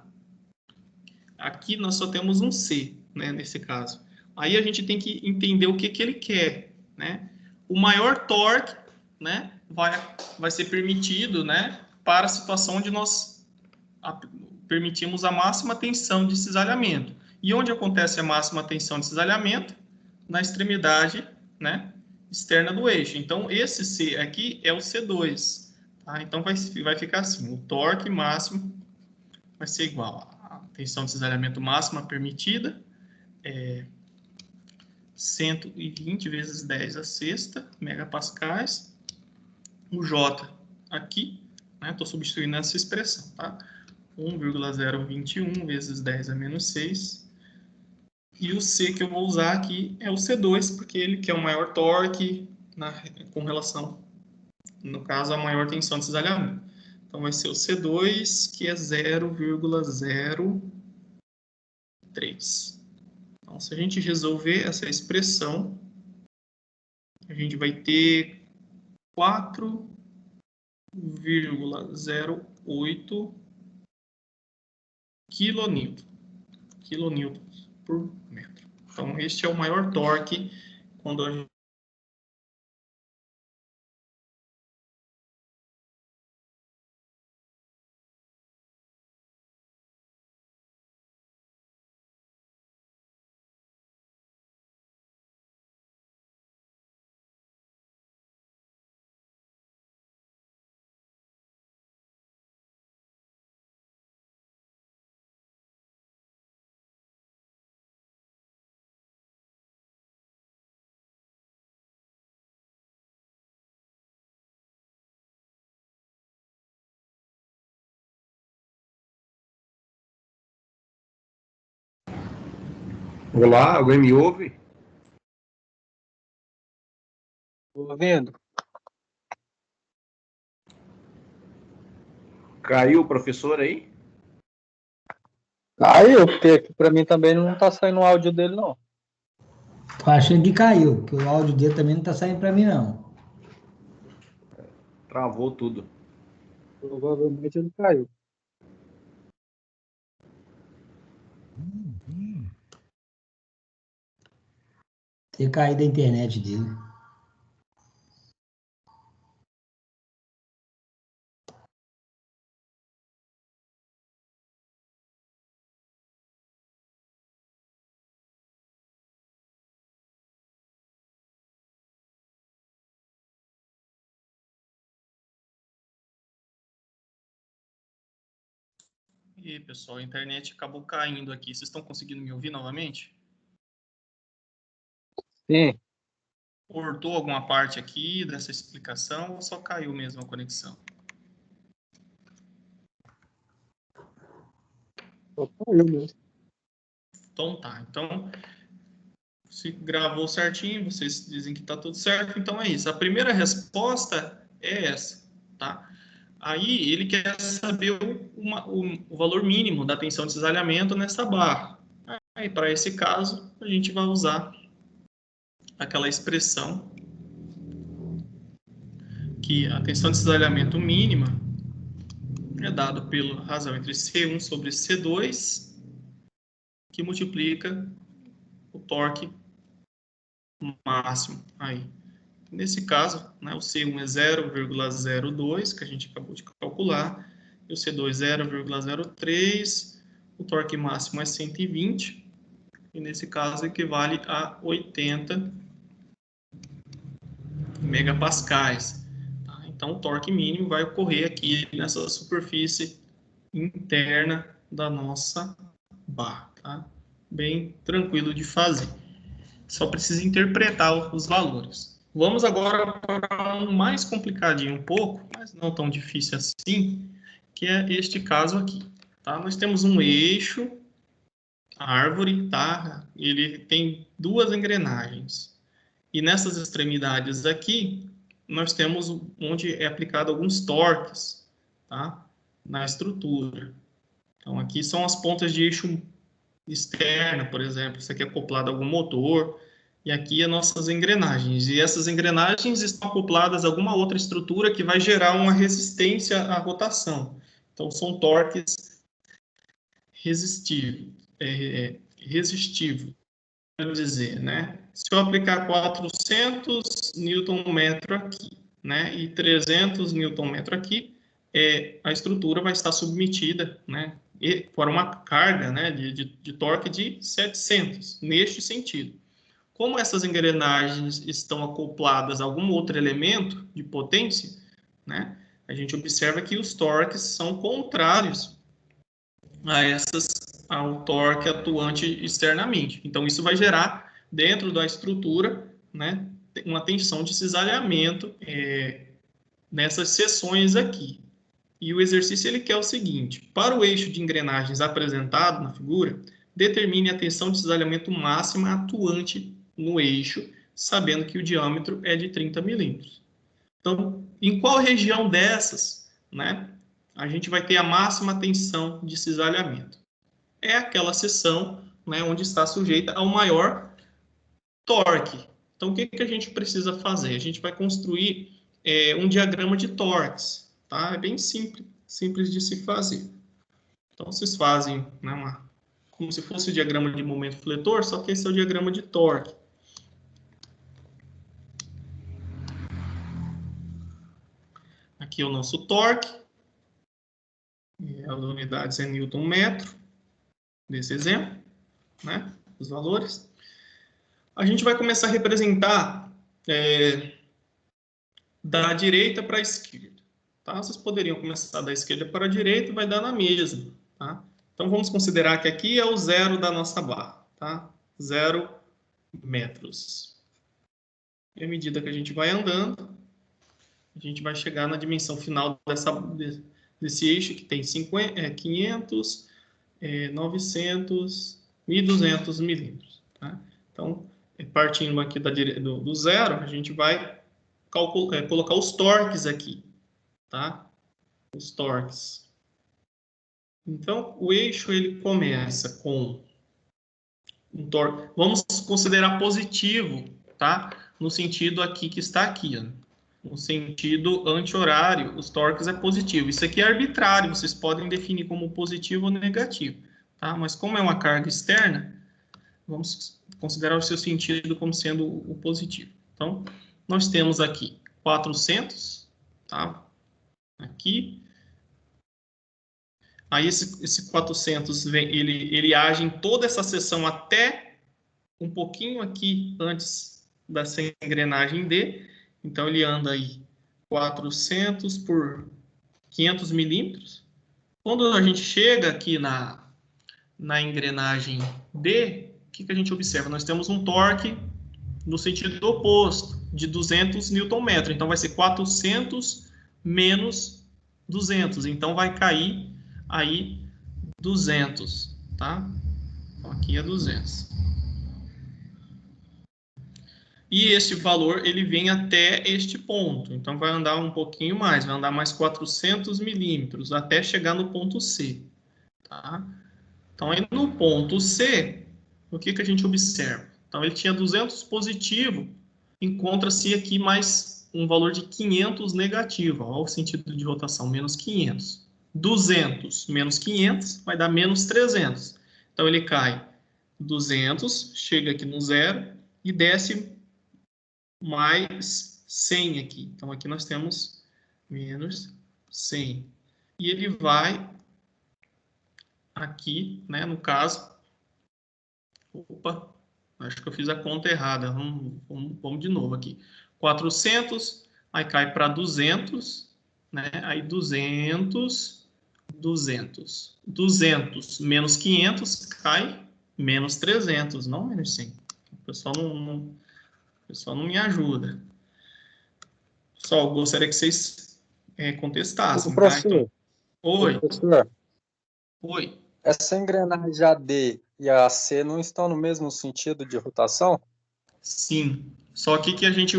S1: aqui nós só temos um C, né, nesse caso. Aí a gente tem que entender o que ele quer, né? O maior torque, né, vai ser permitido, né, para a situação onde nós permitimos a máxima tensão de cisalhamento. E onde acontece a máxima tensão de cisalhamento? Na extremidade, né, externa do eixo. Então, esse C aqui é o C2. Tá? Então, vai ficar assim, o torque máximo vai ser igual a tensão de cisalhamento máxima permitida, 120 vezes 10 a sexta megapascais. O J aqui, né, estou substituindo essa expressão, tá? 1,021 vezes 10 a menos 6. E o C que eu vou usar aqui é o C2, porque ele que é o maior torque com relação, no caso, a maior tensão de cisalhamento. Então, vai ser o C2, que é 0,03. Então, se a gente resolver essa expressão, a gente vai ter 4,08 quilonewtons por metro. Então, este é o maior torque quando a gente...
S2: Olá, alguém me ouve?
S3: Tô ouvindo.
S2: Caiu o professor aí?
S3: Caiu, porque aqui pra mim também não tá saindo o áudio dele, não.
S4: Tô achando que caiu, que o áudio dele também não tá saindo para mim, não.
S2: Travou tudo.
S3: Provavelmente ele caiu.
S4: Ter caído a internet dele.
S1: E pessoal, a internet acabou caindo aqui. Vocês estão conseguindo me ouvir novamente?
S3: Sim,
S1: Cortou alguma parte aqui dessa explicação ou só caiu mesmo a conexão?
S3: só caiu mesmo.
S1: Então tá. Então, se gravou certinho, vocês dizem que está tudo certo, então é isso. A primeira resposta é essa, tá? Aí ele quer saber o valor mínimo da tensão de cisalhamento nessa barra. Aí, para esse caso, a gente vai usar aquela expressão que a tensão de cisalhamento mínima é dada pela razão entre C1 sobre C2, que multiplica o torque máximo. Aí, nesse caso, né, o C1 é 0,02, que a gente acabou de calcular, e o C2 0,03, o torque máximo é 120, e nesse caso equivale a 80 megapascais. Tá? Então, o torque mínimo vai ocorrer aqui nessa superfície interna da nossa barra. Tá? Bem tranquilo de fazer. Só precisa interpretar os valores. Vamos agora para um mais complicadinho um pouco, mas não tão difícil assim, que é este caso aqui. Tá? Nós temos um eixo, árvore, tá? Ele tem duas engrenagens. E nessas extremidades aqui, nós temos onde é aplicado alguns torques, tá? Na estrutura. Então, aqui são as pontas de eixo externa, por exemplo. Isso aqui é acoplado a algum motor. E aqui as nossas engrenagens. E essas engrenagens estão acopladas a alguma outra estrutura que vai gerar uma resistência à rotação. Então, são torques resistivos. Quero dizer, né? Se eu aplicar 400 Nm aqui, né, e 300 Nm aqui, a estrutura vai estar submetida, né, por uma carga, né, de torque de 700, neste sentido. Como essas engrenagens estão acopladas a algum outro elemento de potência, né, a gente observa que os torques são contrários ao torque atuante externamente. Então, isso vai gerar, dentro da estrutura, né, uma tensão de cisalhamento nessas seções aqui. E o exercício ele quer o seguinte: para o eixo de engrenagens apresentado na figura, determine a tensão de cisalhamento máxima atuante no eixo, sabendo que o diâmetro é de 30 milímetros. Então, em qual região dessas, né, a gente vai ter a máxima tensão de cisalhamento? É aquela seção, né, onde está sujeita ao maior torque. Então, o que a gente precisa fazer? A gente vai construir um diagrama de torques. Tá? É bem simples de se fazer. Então, vocês fazem, né, como se fosse o diagrama de momento fletor, só que esse é o diagrama de torque. Aqui é o nosso torque. As unidades é Newton-metro, desse exemplo, né, os valores. A gente vai começar a representar da direita para a esquerda. Tá? Vocês poderiam começar da esquerda para a direita, vai dar na mesma. Tá? Então, vamos considerar que aqui é o zero da nossa barra. Tá? 0 metros. E à medida que a gente vai andando, a gente vai chegar na dimensão final desse eixo, que tem 500, 900, 1.200 milímetros. Tá? Então, partindo aqui do zero, a gente vai colocar os torques aqui. Tá? Os torques. Então, o eixo ele começa com um torque. Vamos considerar positivo, tá? No sentido aqui que está aqui, ó. No sentido anti-horário, os torques é positivo. Isso aqui é arbitrário, vocês podem definir como positivo ou negativo, tá? Mas como é uma carga externa, vamos considerar o seu sentido como sendo o positivo. Então, nós temos aqui 400, tá? Aqui. Aí esse 400, ele age em toda essa seção até um pouquinho aqui antes dessa engrenagem D. Então, ele anda aí 400 por 500 milímetros. Quando a gente chega aqui na engrenagem D, o que a gente observa? Nós temos um torque no sentido oposto, de 200 Nm. Então, vai ser 400 menos 200. Então, vai cair aí 200, tá? Então, aqui é 200. E este valor, ele vem até este ponto. Então, vai andar um pouquinho mais, vai andar mais 400 milímetros, até chegar no ponto C, tá? Então, aí no ponto C, o que a gente observa? Então, ele tinha 200 positivo, encontra-se aqui mais um valor de 500 negativo. Olha o sentido de rotação, menos 500. 200 menos 500 vai dar menos 300. Então, ele cai 200, chega aqui no zero e desce mais 100 aqui. Então, aqui nós temos menos 100. E ele vai aqui, né, no caso... Opa, acho que eu fiz a conta errada. Vamos de novo aqui. 400, aí cai para 200, né? Aí 200, 200. 200 menos 500 cai menos 300, não menos 100. O pessoal não me ajuda. Pessoal, gostaria que vocês contestassem, tá? Então, oi.
S3: Professor,
S1: Oi.
S3: essa engrenagem AD e a AC não estão no mesmo sentido de rotação?
S1: Sim. Só que o que a gente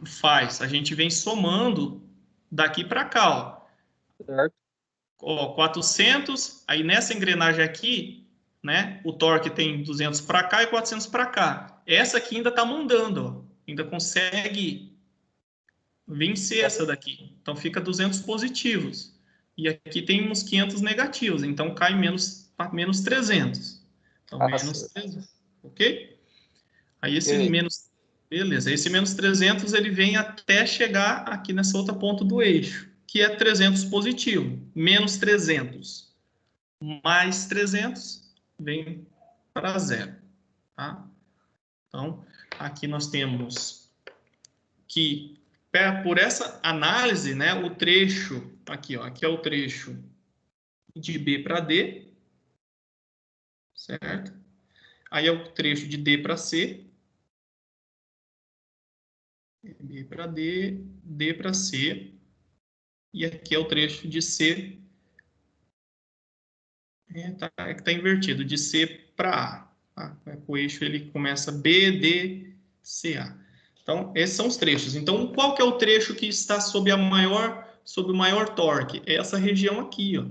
S1: faz? A gente vem somando daqui para cá, ó.
S3: Certo?
S1: Ó, 400, aí nessa engrenagem aqui, né, o torque tem 200 para cá e 400 para cá. Essa aqui ainda está mandando, ó. Ainda consegue vencer essa daqui. Então, fica 200 positivos. E aqui tem uns 500 negativos. Então, cai menos 300. Então, menos 300. Ok? Aí, esse menos... Beleza. Esse menos 300, ele vem até chegar aqui nessa outra ponta do eixo, que é 300 positivo. Menos 300. Mais 300, vem para zero. Tá? Então, aqui nós temos que... Por essa análise, né, o trecho, aqui, ó, aqui é o trecho de B para D, certo? Aí é o trecho de D para C, B para D, D para C, e aqui é o trecho de C, tá invertido, de C para A. Tá? O eixo ele começa B, D, C, A. Então, esses são os trechos. Então, qual que é o trecho que está sob o maior torque? É essa região aqui, ó.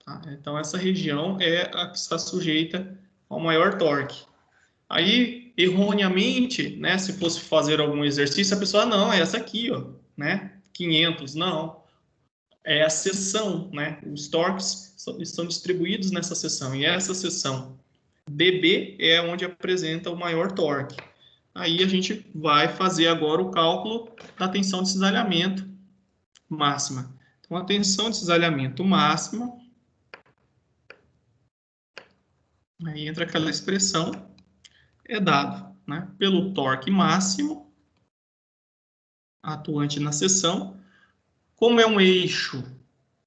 S1: Tá? Então, essa região é a que está sujeita ao maior torque. Aí, erroneamente, né, se fosse fazer algum exercício, a pessoa, não, é essa aqui, ó, né, 500, não. É a seção, né, os torques estão distribuídos nessa seção, e essa seção DB é onde apresenta o maior torque. Aí a gente vai fazer agora o cálculo da tensão de cisalhamento máxima. Então, a tensão de cisalhamento máxima, aí entra aquela expressão, é dado, né, pelo torque máximo atuante na seção. Como é um eixo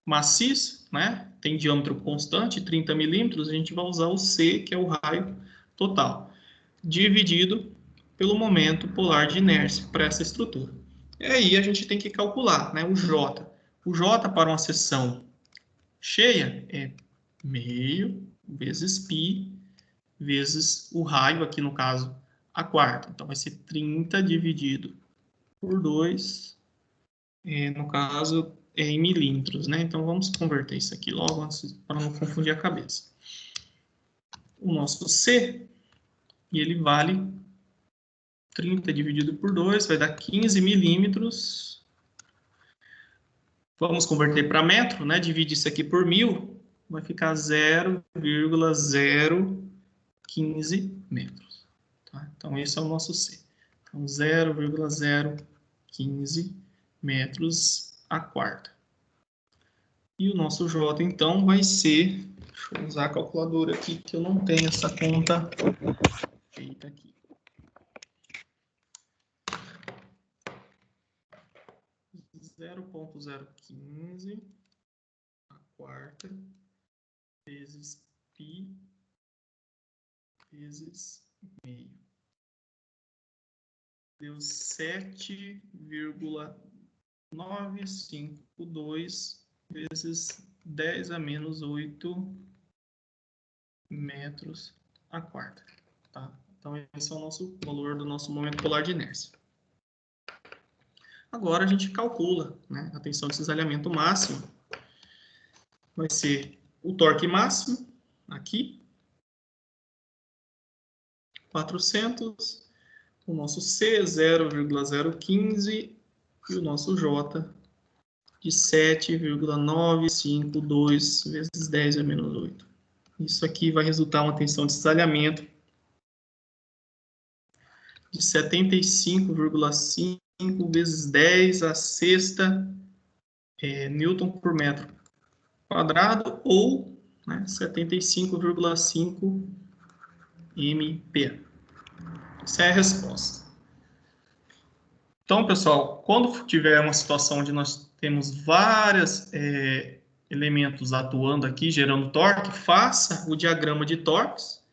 S1: maciço, né, tem diâmetro constante, 30 milímetros, a gente vai usar o C, que é o raio total, dividido pelo momento polar de inércia para essa estrutura. E aí a gente tem que calcular, né, o J. O J para uma seção cheia é meio vezes π vezes o raio, aqui no caso, a quarta. Então, vai ser 30 dividido por 2, no caso, em milímetros, né? Então, vamos converter isso aqui logo, antes, para não confundir a cabeça. O nosso C, e ele vale 30 dividido por 2, vai dar 15 milímetros. Vamos converter para metro, né? Divide isso aqui por 1000, vai ficar 0,0 15 metros. Tá? Então, esse é o nosso C. Então, 0,015 metros a quarta. E o nosso J, então, vai ser... Deixa eu usar a calculadora aqui, que eu não tenho essa conta feita aqui. 0,015 a quarta vezes π vezes meio. Deu 7,952 vezes 10 a menos 8 metros a quarta. Tá? Então, esse é o nosso valor do nosso momento polar de inércia. Agora, a gente calcula, né, a tensão de cisalhamento máximo. Vai ser o torque máximo, aqui, 400, o nosso C, 0,015, e o nosso J, de 7,952 vezes 10 a menos 8. Isso aqui vai resultar uma tensão de cisalhamento de 75,5 vezes 10 a sexta newton por metro quadrado, ou, né, 75,5 MPa. Essa é a resposta. Então, pessoal, quando tiver uma situação onde nós temos vários elementos atuando aqui, gerando torque, faça o diagrama de torques.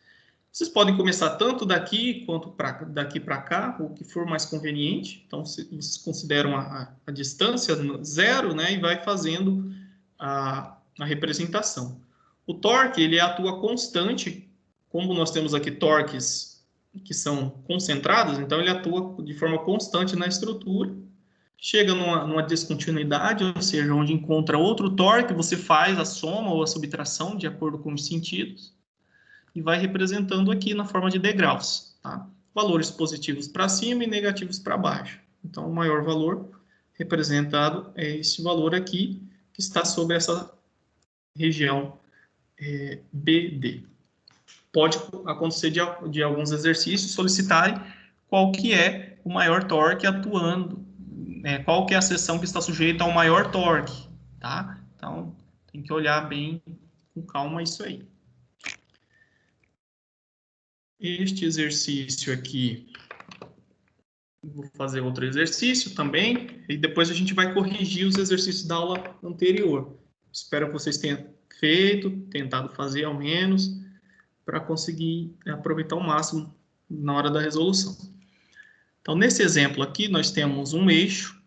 S1: Vocês podem começar tanto daqui quanto daqui para cá, o que for mais conveniente. Então, vocês consideram a distância zero, né, e vai fazendo a representação. O torque, ele atua constante, como nós temos aqui torques que são concentrados, então ele atua de forma constante na estrutura. Chega numa descontinuidade, ou seja, onde encontra outro torque, você faz a soma ou a subtração de acordo com os sentidos e vai representando aqui na forma de degraus, tá? Valores positivos para cima e negativos para baixo. Então, o maior valor representado é esse valor aqui, que está sobre essa região BD. Pode acontecer de alguns exercícios solicitarem qual que é o maior torque atuando, né? Qual que é a seção que está sujeita ao maior torque, tá? Então, tem que olhar bem com calma isso aí. Este exercício aqui, vou fazer outro exercício também, e depois a gente vai corrigir os exercícios da aula anterior. Espero que vocês tenham feito, tentado fazer ao menos, para conseguir aproveitar ao máximo na hora da resolução. Então, nesse exemplo aqui, nós temos um eixo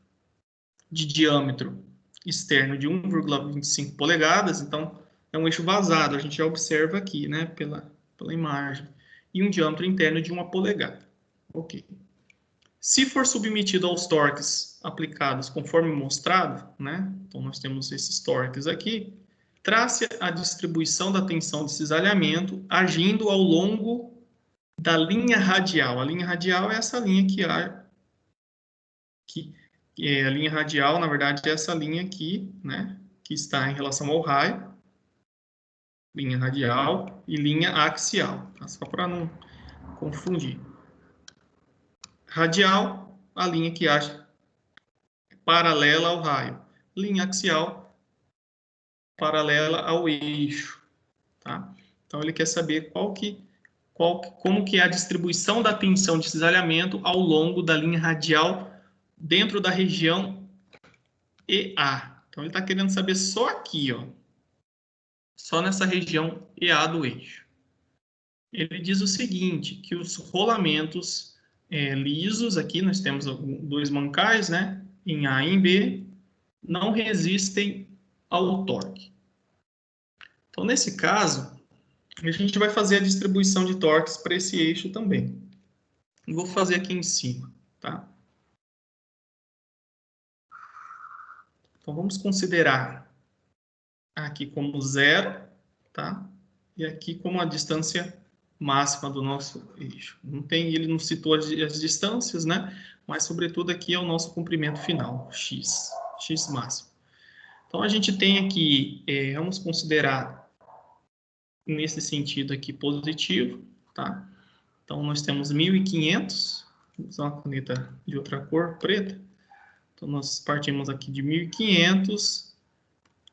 S1: de diâmetro externo de 1,25 polegadas, então é um eixo vazado, a gente já observa aqui, né, pela imagem, e um diâmetro interno de 1 polegada. Ok. Se for submetido aos torques aplicados conforme mostrado, né, então nós temos esses torques aqui, trace a distribuição da tensão de cisalhamento agindo ao longo da linha radial. A linha radial é essa linha a linha radial, na verdade, é essa linha aqui, né, que está em relação ao raio. Linha radial e linha axial, tá? Só para não confundir. Radial, a linha que age paralela ao raio. Linha axial, paralela ao eixo, tá? Então, ele quer saber como que é a distribuição da tensão de cisalhamento ao longo da linha radial dentro da região EA. Então, ele está querendo saber só aqui, ó, só nessa região EA do eixo. Ele diz o seguinte, que os rolamentos lisos, aqui nós temos dois mancais, né, em A e em B, não resistem ao torque. Então, nesse caso, a gente vai fazer a distribuição de torques para esse eixo também. Eu vou fazer aqui em cima, tá? Então, vamos considerar aqui como zero, tá? E aqui como a distância máxima do nosso eixo. Ele não citou as distâncias, né? Mas, sobretudo, aqui é o nosso comprimento final, x máximo. Então, a gente tem aqui, vamos considerar nesse sentido aqui positivo, tá? Então, nós temos 1.500, vou usar uma caneta de outra cor, preta. Então, nós partimos aqui de 1.500,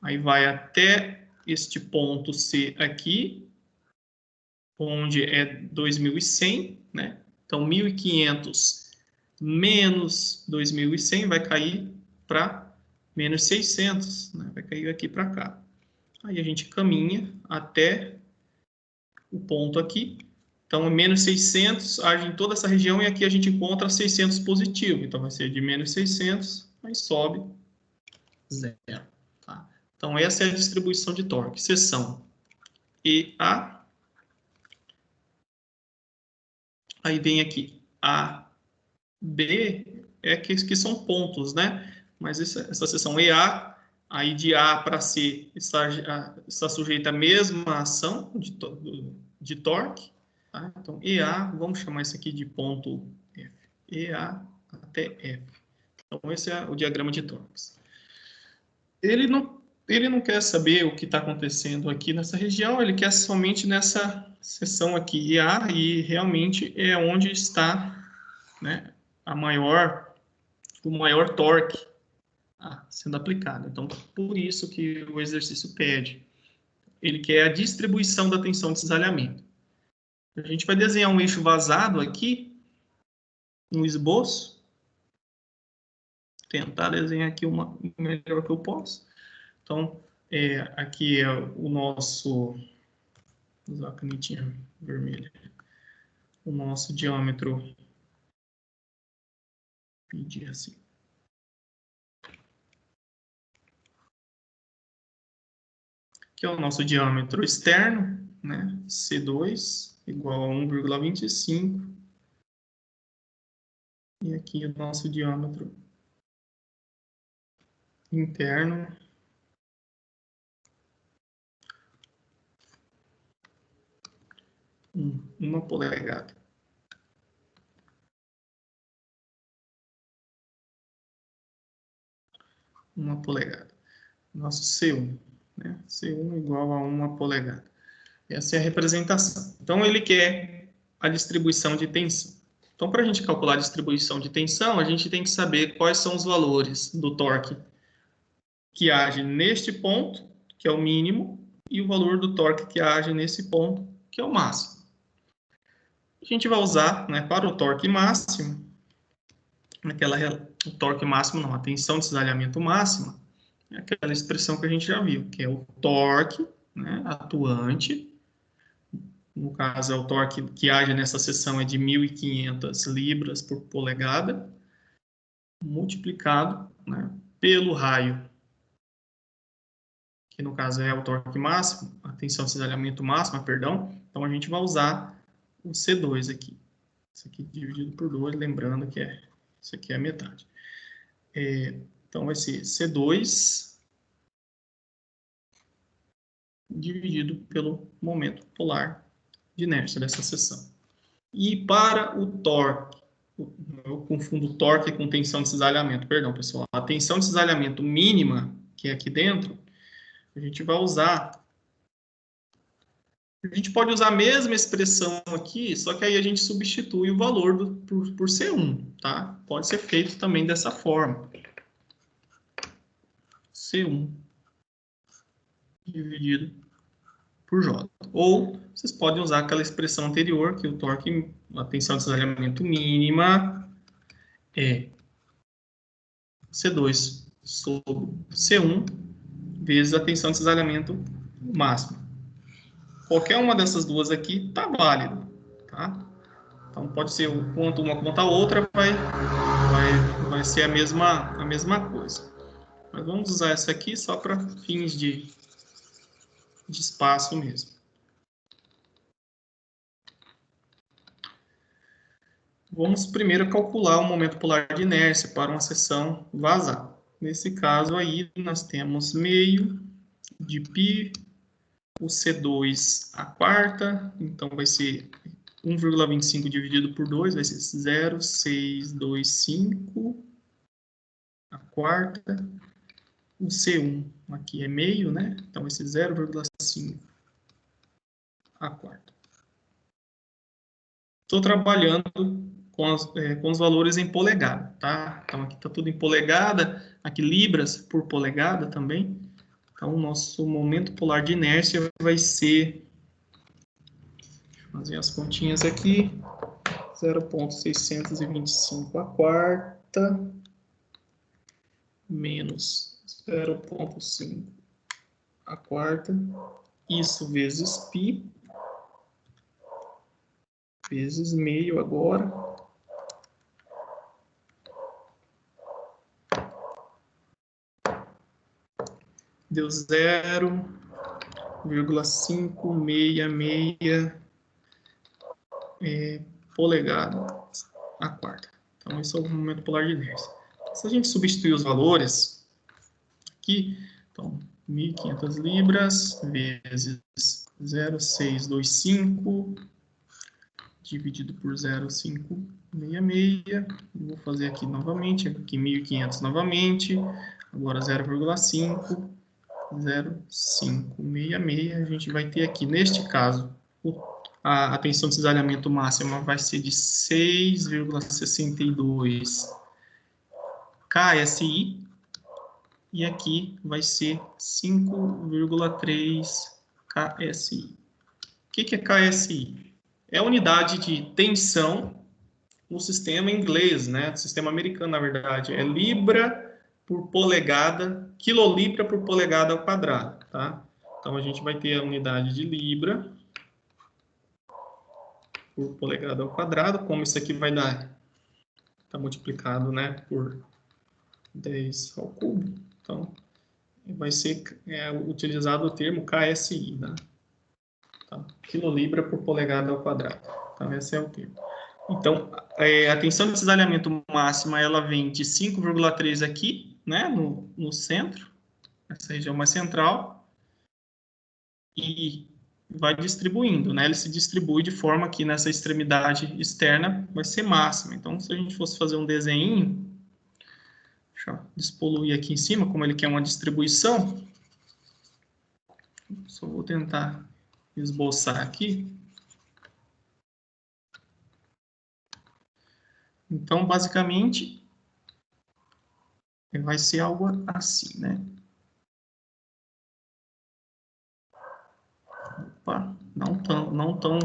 S1: aí vai até este ponto C aqui, onde é 2.100, né? Então, 1.500 menos 2.100 vai cair para menos 600, né? Vai cair aqui para cá. Aí a gente caminha até o ponto aqui. Então, menos 600 age em toda essa região e aqui a gente encontra 600 positivo. Então, vai ser de menos 600, aí sobe 0. Tá? Então, essa é a distribuição de torque. Seção EA. Aí vem aqui A, B, que são pontos, né? Mas essa seção EA, aí de A para C está sujeita à mesma ação de torque. Tá? Então, EA, vamos chamar isso aqui de ponto F. EA até F. Então, esse é o diagrama de torques. Ele não quer saber o que está acontecendo aqui nessa região, ele quer somente nessa seção aqui, EA, e realmente é onde está, né, o maior torque sendo aplicado. Então, por isso que o exercício pede. Ele quer a distribuição da tensão de cisalhamento. A gente vai desenhar um eixo vazado aqui, no esboço. Tentar desenhar aqui o melhor que eu posso. Então, aqui é o nosso... Vou usar a canetinha vermelha. O nosso diâmetro... Medir assim. Que é o nosso diâmetro externo, né? C2 igual a 1,25. E aqui o nosso diâmetro interno. Uma polegada. Uma polegada. Nosso C1, né? C1 igual a 1 polegada. Essa é a representação. Então, ele quer a distribuição de tensão. Então, para a gente calcular a distribuição de tensão, a gente tem que saber quais são os valores do torque que age neste ponto, que é o mínimo, e o valor do torque que age nesse ponto, que é o máximo. A gente vai usar, né, para o torque máximo, o torque máximo não, a tensão de cisalhamento máxima, é aquela expressão que a gente já viu, que é o torque, né, atuante. No caso, é o torque que age nessa seção é de 1.500 libras por polegada, multiplicado, né, pelo raio, que no caso é o torque máximo, a tensão de cisalhamento máxima, perdão. Então, a gente vai usar o C2 aqui. Isso aqui dividido por 2, lembrando que isso aqui é a metade. Então, vai ser C2 dividido pelo momento polar de inércia dessa seção. E para o torque, eu confundo torque com tensão de cisalhamento, perdão, pessoal. A tensão de cisalhamento mínima, que é aqui dentro, a gente vai usar... A gente pode usar a mesma expressão aqui, só que aí a gente substitui o valor por C1, tá? Pode ser feito também dessa forma. C1 dividido por J. Ou vocês podem usar aquela expressão anterior, que o torque, a tensão de cisalhamento mínima é C2 sobre C1 vezes a tensão de cisalhamento máxima. Qualquer uma dessas duas aqui está válida, tá? Então, pode ser quanto uma quanto a outra, vai ser a mesma coisa. Mas vamos usar essa aqui só para fins de espaço mesmo. Vamos primeiro calcular o momento polar de inércia para uma seção vazada. Nesse caso aí, nós temos meio de π, o C2 a quarta, então vai ser 1,25 dividido por 2, vai ser 0,625 a quarta. O C1 aqui é meio, né? Então vai ser 0,5 a quarta. estou trabalhando com os valores em polegada, tá? Então, aqui está tudo em polegada, aqui libras por polegada também. Então, o nosso momento polar de inércia vai ser, deixa eu fazer as continhas aqui, 0,625 a quarta, menos 0,5 a quarta, isso vezes π, vezes meio agora, deu 0,566 polegada a quarta. Então, esse é o momento polar de inércia. Se a gente substituir os valores aqui, então, 1.500 libras vezes 0,625 dividido por 0,566. Vou fazer aqui novamente, aqui 1.500 novamente, agora 0,5, 0,566. A gente vai ter aqui, neste caso, a tensão de cisalhamento máxima vai ser de 6,62 KSI, e aqui vai ser 5,3 KSI. O que é KSI? É a unidade de tensão no sistema inglês, né? Sistema americano, na verdade. É libra por polegada, quilolibra por polegada ao quadrado, tá? Então, a gente vai ter a unidade de libra por polegada ao quadrado, como isso aqui vai dar, está multiplicado, né, por 10 ao cubo, então vai ser utilizado o termo KSI, né? Tá? Quilolibra por polegada ao quadrado. Então, esse é o termo. Então, a tensão de cisalhamento máxima, ela vem de 5,3 aqui, né, no centro, essa região mais central, e vai distribuindo, né? Ele se distribui de forma que nessa extremidade externa vai ser máxima. Então, se a gente fosse fazer um desenho, deixa eu despoluir aqui em cima, como ele quer uma distribuição, só vou tentar esboçar aqui. Então, basicamente, vai ser algo assim, né? Opa, não tão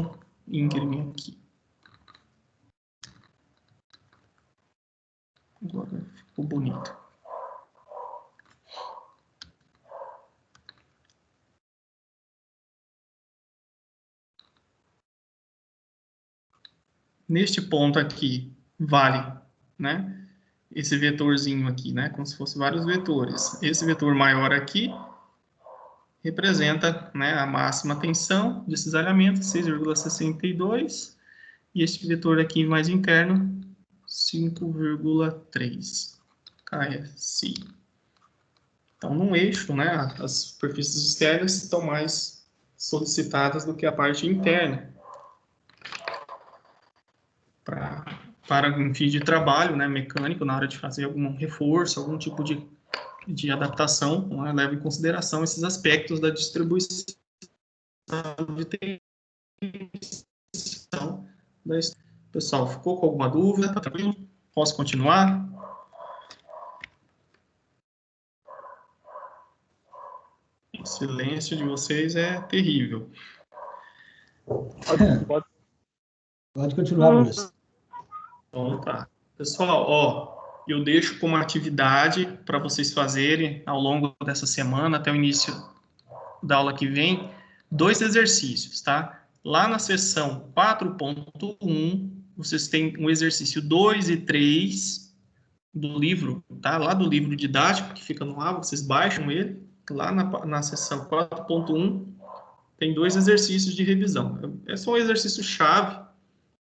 S1: íngreme aqui. Agora ficou bonito. Neste ponto aqui, vale, né? Esse vetorzinho aqui, né? Como se fosse vários vetores. Esse vetor maior aqui representa, né, a máxima tensão de cisalhamento, 6,62. E este vetor aqui mais interno, 5,3 KSI. Então, no eixo, né, as superfícies externas estão mais solicitadas do que a parte interna. Para um fim de trabalho, né, mecânico, na hora de fazer algum reforço, algum tipo de adaptação, né, leva em consideração esses aspectos da distribuição de tensão. Pessoal, ficou com alguma dúvida? Tá tranquilo? Posso continuar? O silêncio de vocês é terrível.
S4: Pode continuar, professor.
S1: Então tá. Pessoal, ó, eu deixo como atividade para vocês fazerem ao longo dessa semana, até o início da aula que vem, 2 exercícios, tá? Lá na seção 4.1, vocês têm um exercício 2 e 3 do livro, tá? Lá do livro didático, que fica no ar, vocês baixam ele. Lá na seção 4.1, tem 2 exercícios de revisão. É só um exercício-chave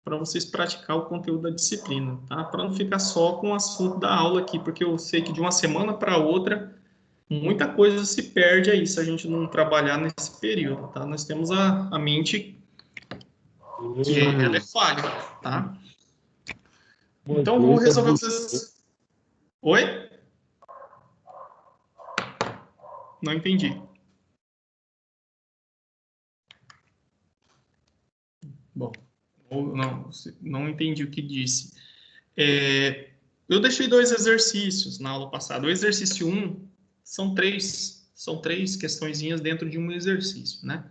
S1: para vocês praticar o conteúdo da disciplina, tá? Para não ficar só com o assunto da aula aqui, porque eu sei que de uma semana para outra, muita coisa se perde aí se a gente não trabalhar nesse período, tá? Nós temos a mente que ela é falha, tá? Então, vou resolver vocês... Oi? Não entendi. Bom, não, não entendi o que disse. Eu deixei 2 exercícios na aula passada. O exercício 1 são três questõezinhas dentro de um exercício, né?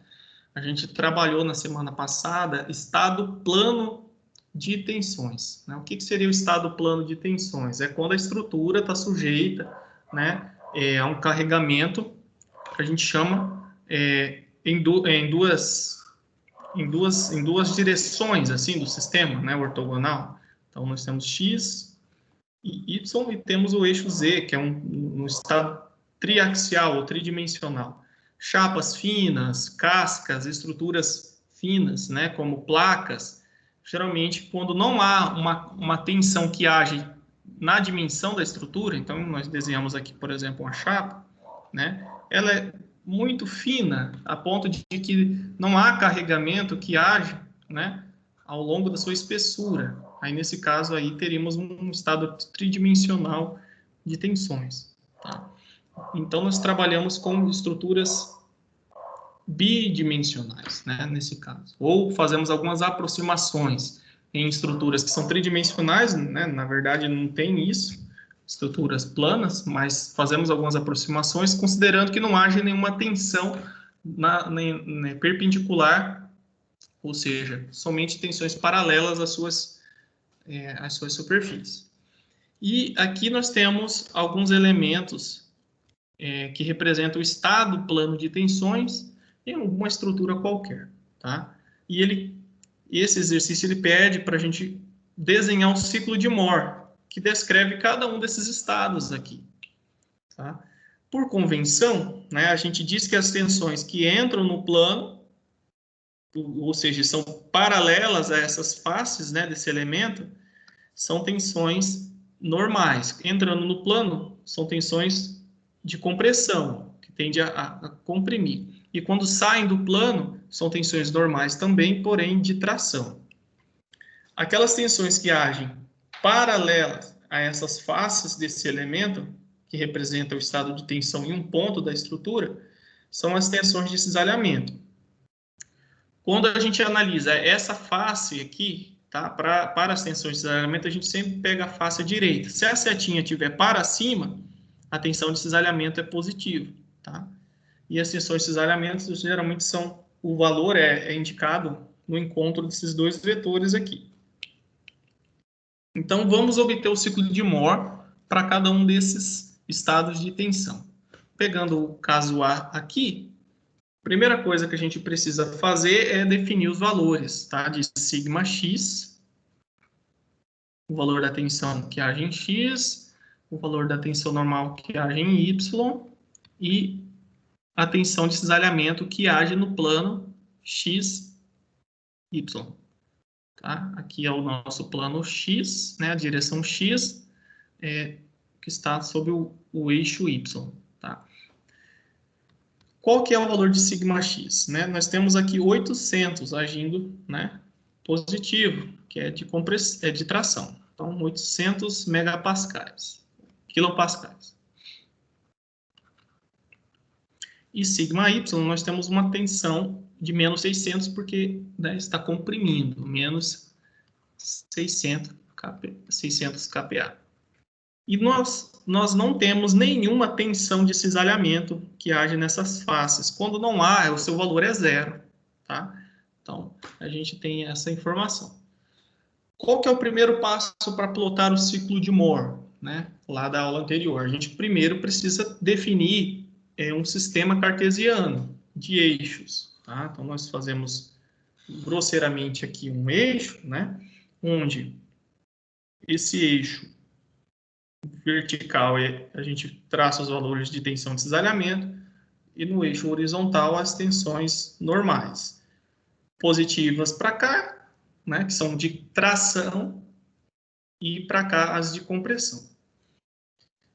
S1: A gente trabalhou na semana passada estado plano de tensões, né? O que seria o estado plano de tensões? É quando a estrutura está sujeita, né, a um carregamento que a gente chama em duas direções assim do sistema, né, ortogonal. Então nós temos x e y e temos o eixo z, que é um estado triaxial ou tridimensional. Chapas finas, cascas, estruturas finas, né, como placas, geralmente quando não há uma tensão que age na dimensão da estrutura, então nós desenhamos aqui, por exemplo, uma chapa, né, ela é muito fina, a ponto de que não há carregamento que age, né, ao longo da sua espessura. Aí, nesse caso, aí teríamos um estado tridimensional de tensões. Tá? Então, nós trabalhamos com estruturas bidimensionais, né, nesse caso. Ou fazemos algumas aproximações em estruturas que são tridimensionais, né, na verdade não tem isso, estruturas planas, mas fazemos algumas aproximações considerando que não haja nenhuma tensão perpendicular, ou seja, somente tensões paralelas às suas superfícies. E aqui nós temos alguns elementos que representam o estado plano de tensões em alguma estrutura qualquer, tá? E esse exercício ele pede para a gente desenhar um ciclo de Moore, que descreve cada um desses estados aqui, tá? Por convenção, né, a gente diz que as tensões que entram no plano, ou seja, são paralelas a essas faces, né, desse elemento, são tensões normais. Entrando no plano, são tensões de compressão, que tende a comprimir. E quando saem do plano, são tensões normais também, porém de tração. Aquelas tensões que agem paralelas a essas faces desse elemento, que representa o estado de tensão em um ponto da estrutura, são as tensões de cisalhamento. Quando a gente analisa essa face aqui, tá, para as tensões de cisalhamento, a gente sempre pega a face direita. Se a setinha estiver para cima, a tensão de cisalhamento é positiva, tá? E as tensões de cisalhamento geralmente o valor é indicado no encontro desses dois vetores aqui. Então, vamos obter o ciclo de Moore para cada um desses estados de tensão. Pegando o caso A aqui, a primeira coisa que a gente precisa fazer é definir os valores, tá? De sigma x, o valor da tensão que age em x, o valor da tensão normal que age em y e a tensão de cisalhamento que age no plano x, y. Tá? Aqui é o nosso plano x, né? A direção x que está sobre o eixo y. Tá? Qual que é o valor de sigma x? Né? Nós temos aqui 800 agindo, né, positivo, que é de tração. Então, 800 megapascais, quilopascais. E sigma y, nós temos uma tensão de menos 600, porque, né, está comprimindo, menos 600 kPa. E nós não temos nenhuma tensão de cisalhamento que age nessas faces. Quando não há, o seu valor é zero, tá? Então, a gente tem essa informação. Qual que é o primeiro passo para plotar o ciclo de Moore, né? Lá da aula anterior. A gente primeiro precisa definir um sistema cartesiano de eixos, tá? Então, nós fazemos grosseiramente aqui um eixo, né? Onde esse eixo vertical a gente traça os valores de tensão de cisalhamento e no eixo horizontal as tensões normais. Positivas para cá, né? Que são de tração, e para cá as de compressão.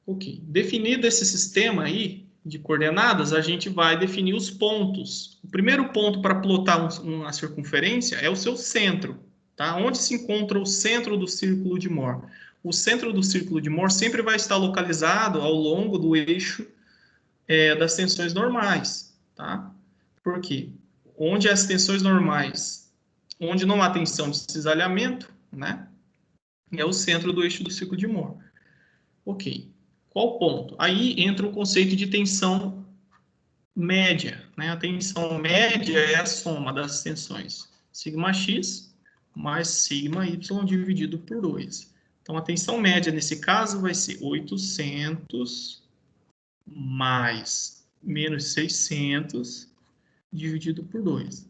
S1: Ok. Definido esse sistema aí de coordenadas, a gente vai definir os pontos. O primeiro ponto para plotar uma circunferência é o seu centro, tá? Onde se encontra o centro do círculo de Moore? O centro do círculo de Moore sempre vai estar localizado ao longo do eixo das tensões normais, tá? Por quê? Onde as tensões normais onde não há tensão de cisalhamento, né? É o centro do eixo do círculo de Mohr. Ok. Qual ponto? Aí entra o conceito de tensão média, né? A tensão média é a soma das tensões σx mais σy dividido por 2. Então, a tensão média, nesse caso, vai ser 800 mais menos 600 dividido por 2.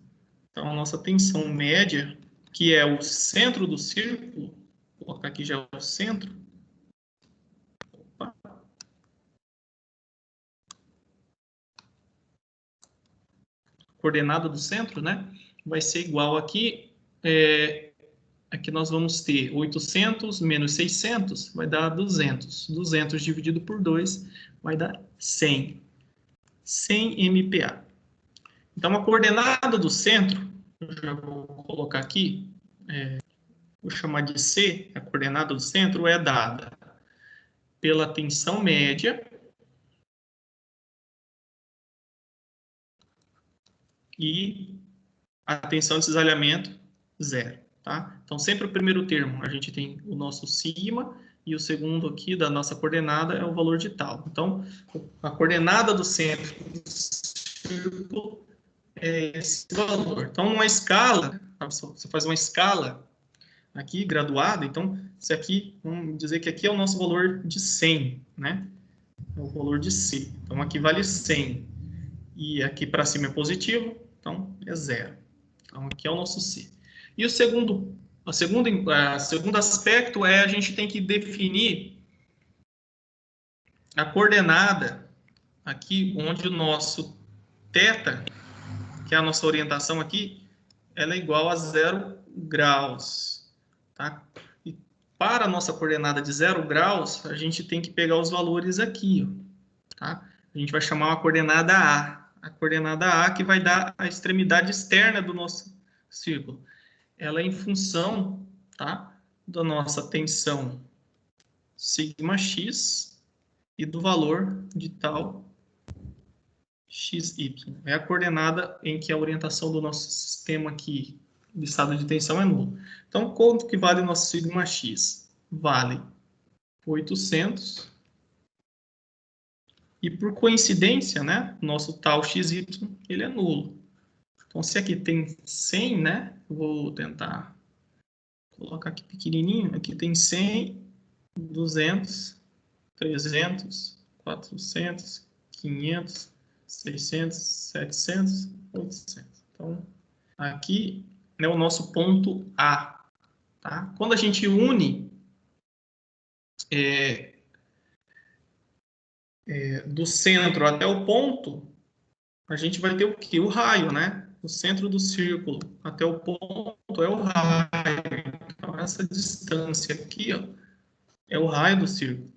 S1: Então, a nossa tensão média, que é o centro do círculo, vou colocar aqui já o centro. Opa. Coordenada do centro, né? Vai ser igual aqui, aqui nós vamos ter 800 menos 600, vai dar 200. 200 dividido por 2 vai dar 100. 100 MPa. Então, a coordenada do centro, eu já vou colocar aqui, vou chamar de C, a coordenada do centro é dada pela tensão média e a tensão de cisalhamento, 0. Tá? Então, sempre o primeiro termo, a gente tem o nosso sigma, e o segundo aqui da nossa coordenada é o valor de tal. Então, a coordenada do centro do círculo é esse valor. Então, numa escala, você faz uma escala aqui, graduada, então, esse aqui, vamos dizer que aqui é o nosso valor de 100, né? É o valor de C. Então, aqui vale 100. E aqui para cima é positivo, então é 0. Então, aqui é o nosso C. E o segundo aspecto é a gente tem que definir a coordenada aqui, onde o nosso θ, que é a nossa orientação aqui, ela é igual a 0 graus. Tá? E para a nossa coordenada de 0 graus, a gente tem que pegar os valores aqui. Ó, tá? A gente vai chamar uma coordenada A. A coordenada A que vai dar a extremidade externa do nosso círculo. Ela é em função, tá, da nossa tensão σx e do valor de tal xy. É a coordenada em que a orientação do nosso sistema aqui, de estado de tensão, é nula. Então, quanto que vale o nosso σx? Vale 800. E por coincidência, né, nosso tal xy, ele é nulo. Então, se aqui tem 100, né, eu vou tentar colocar aqui pequenininho, aqui tem 100, 200, 300, 400, 500, 600, 700, 800. Então, aqui é o nosso ponto A. Tá? Quando a gente une do centro até o ponto, a gente vai ter o quê? O raio, né? O centro do círculo até o ponto é o raio. Então, essa distância aqui, ó, é o raio do círculo.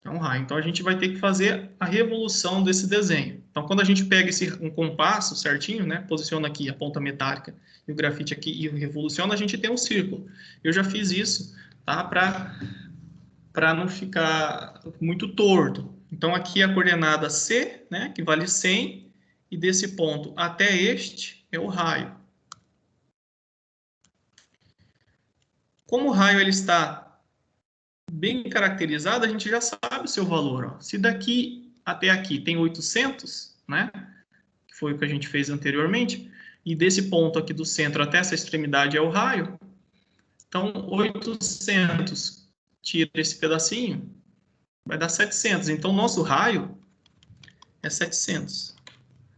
S1: É um raio. Então, a gente vai ter que fazer a revolução desse desenho. Então, quando a gente pega um compasso certinho, né, posiciona aqui a ponta metálica e o grafite aqui e revoluciona, a gente tem um círculo. Eu já fiz isso, tá, para não ficar muito torto. Então, aqui a coordenada C, né, que vale 100, e desse ponto até este é o raio. Como o raio ele está bem caracterizado, a gente já sabe o seu valor. Ó. Se daqui até aqui tem 800, né, que foi o que a gente fez anteriormente, e desse ponto aqui do centro até essa extremidade é o raio, então 800 tira esse pedacinho, vai dar 700. Então, nosso raio é 700.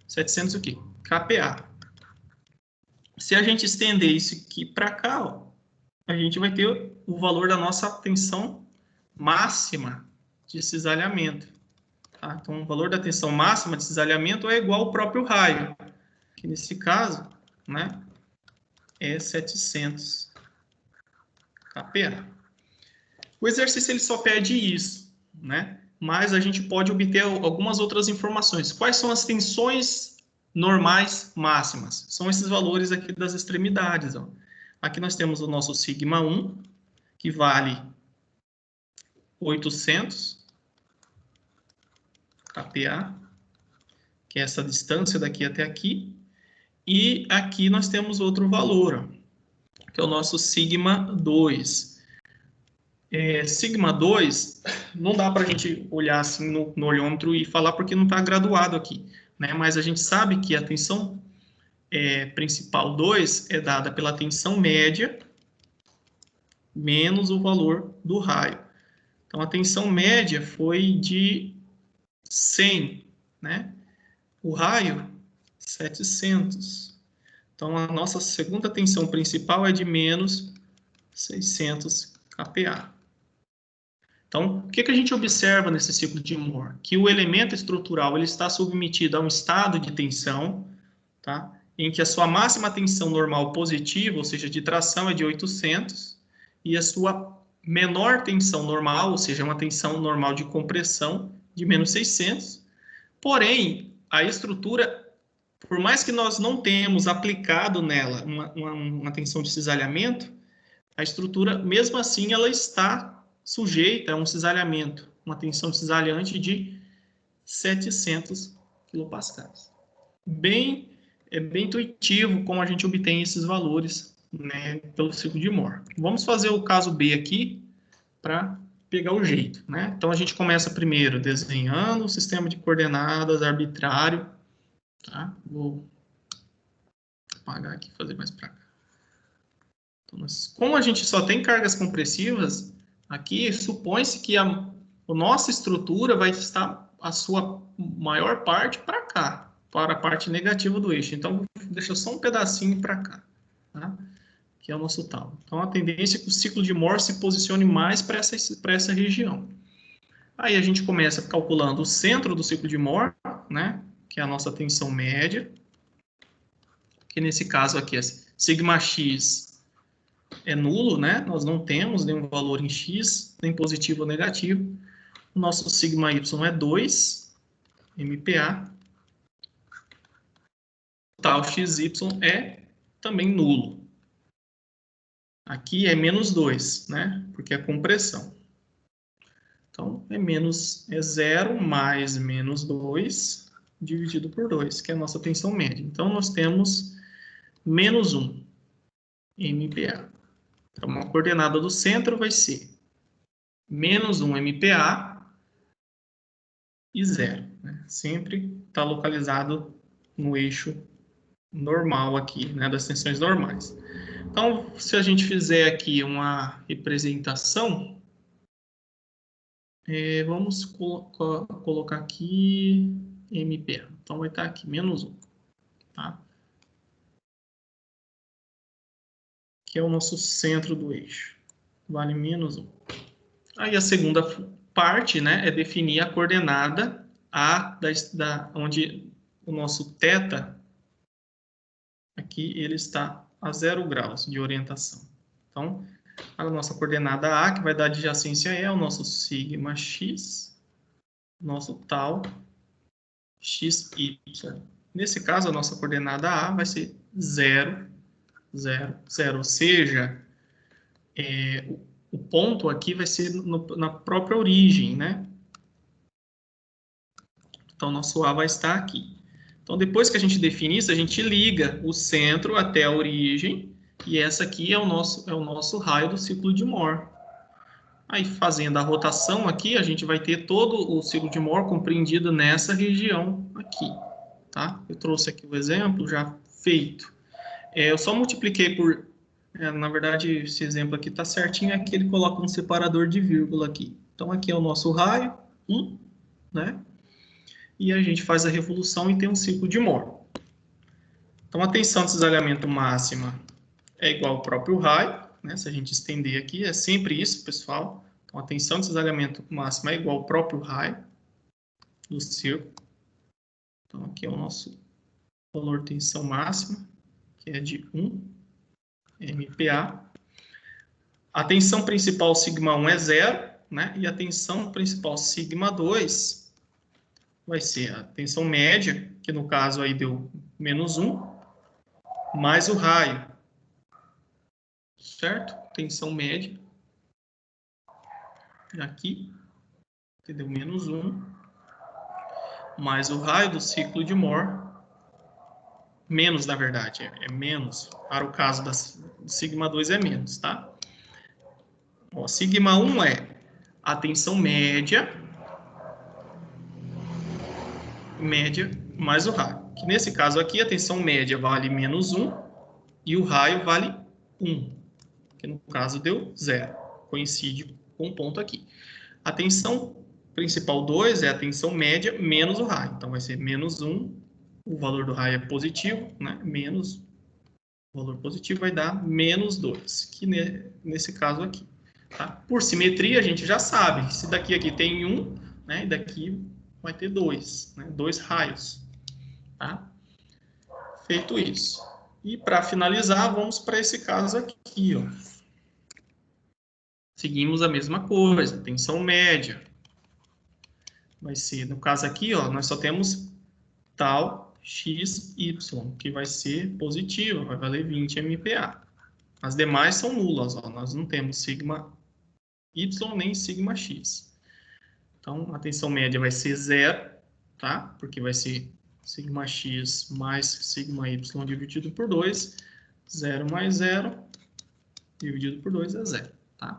S1: 700 o quê? kPa. Se a gente estender isso aqui para cá, ó, a gente vai ter o valor da nossa tensão máxima de cisalhamento. Tá? Então, o valor da tensão máxima de cisalhamento é igual ao próprio raio, que nesse caso, né, é 700 kPa. O exercício ele só pede isso, né? Mas a gente pode obter algumas outras informações. Quais são as tensões normais máximas? São esses valores aqui das extremidades. Ó. Aqui nós temos o nosso sigma 1, que vale 800 kPa, que é essa distância daqui até aqui. E aqui nós temos outro valor, ó, que é o nosso sigma 2. Sigma 2, não dá para a gente olhar assim no olhômetro e falar porque não está graduado aqui, né? Mas a gente sabe que a tensão principal 2 é dada pela tensão média menos o valor do raio. Então, a tensão média foi de 100, né? O raio, 700. Então, a nossa segunda tensão principal é de menos 600 kPa. Então, o que a gente observa nesse ciclo de Moore? Que o elemento estrutural ele está submetido a um estado de tensão, tá? Em que a sua máxima tensão normal positiva, ou seja, de tração, é de 800, e a sua menor tensão normal, ou seja, uma tensão normal de compressão, de menos 600. Porém, a estrutura, por mais que nós não tenhamos aplicado nela uma tensão de cisalhamento, a estrutura, mesmo assim, ela está sujeita a um cisalhamento, uma tensão cisalhante de 700 kPa. É bem intuitivo como a gente obtém esses valores, né, pelo ciclo de Moore. Vamos fazer o caso B aqui para pegar o jeito, né? Então, a gente começa primeiro desenhando o sistema de coordenadas arbitrário, tá? Vou apagar aqui e fazer mais para cá. Então, como a gente só tem cargas compressivas, aqui supõe-se que a nossa estrutura vai estar a sua maior parte para cá, para a parte negativa do eixo. Então, deixa só um pedacinho para cá, tá? Que é o nosso tal. Então, a tendência é que o ciclo de Moore se posicione mais para essa região. Aí a gente começa calculando o centro do ciclo de Moore, né? Que é a nossa tensão média, que nesse caso aqui é sigma x é nulo, né? Nós não temos nenhum valor em x, nem positivo ou negativo. O nosso sigma y é 2 MPa. Tal xy é também nulo. Aqui é menos 2, né? Porque é compressão. Então, é 0 mais menos 2 dividido por 2, que é a nossa tensão média. Então, nós temos menos 1 MPa. Então, a coordenada do centro vai ser menos 1 MPa e 0. Né? Sempre está localizado no eixo normal aqui, né, das tensões normais. Então, se a gente fizer aqui uma representação, vamos colocar aqui MPa. Então, vai estar aqui menos 1. Tá? Que é o nosso centro do eixo. Vale menos 1. Aí a segunda parte, né, é definir a coordenada A onde o nosso θ, aqui ele está a 0 graus de orientação. Então, a nossa coordenada A, que vai dar adjacência é o nosso sigma x, nosso tal xy. Nesse caso, a nossa coordenada A vai ser 0, 0, 0. Ou seja, o ponto aqui vai ser na própria origem, né? Então, nosso A vai estar aqui. Então, depois que a gente define isso, a gente liga o centro até a origem, e essa aqui é o nosso raio do ciclo de Moore. Aí, fazendo a rotação aqui, a gente vai ter todo o ciclo de Moore compreendido nessa região aqui, tá? Eu trouxe aqui o exemplo já feito. Eu só multipliquei por... na verdade, esse exemplo aqui está certinho, é que ele coloca um separador de vírgula aqui. Então, aqui é o nosso raio, 1, né? E a gente faz a revolução e tem um ciclo de Moore. Então, a tensão de cisalhamento máxima é igual ao próprio raio, né? Se a gente estender aqui, é sempre isso, pessoal. Então, a tensão de cisalhamento máxima é igual ao próprio raio do círculo. Então, aqui é o nosso valor de tensão máxima, que é de 1 MPa. A tensão principal sigma 1 é 0, né? E a tensão principal sigma 2 vai ser a tensão média, que no caso aí deu menos 1, mais o raio, certo? Tensão média, aqui, que deu menos 1, mais o raio do ciclo de Moore, menos, na verdade, é menos, para o caso sigma 2 é menos, tá? Ó, sigma 1 é a tensão média mais o raio. Que nesse caso aqui, a tensão média vale menos 1 e o raio vale 1. Que no caso deu 0. Coincide com o ponto aqui. A tensão principal 2 é a tensão média menos o raio. Então, vai ser menos 1. O valor do raio é positivo, né? Menos o valor positivo vai dar menos 2. Que nesse caso aqui. Tá? Por simetria, a gente já sabe. Se daqui aqui tem 1, né? E daqui vai ter 2. Né? 2 raios. Tá? Feito isso. E para finalizar, vamos para esse caso aqui, ó. Seguimos a mesma coisa, tensão média. Vai ser, no caso aqui, ó, nós só temos tal x, y, que vai ser positiva, vai valer 20 MPa. As demais são nulas, ó, nós não temos sigma y nem sigma x. Então, a tensão média vai ser 0, tá? Porque vai ser sigma x mais sigma y dividido por 2. 0 mais 0 dividido por 2 é 0, tá?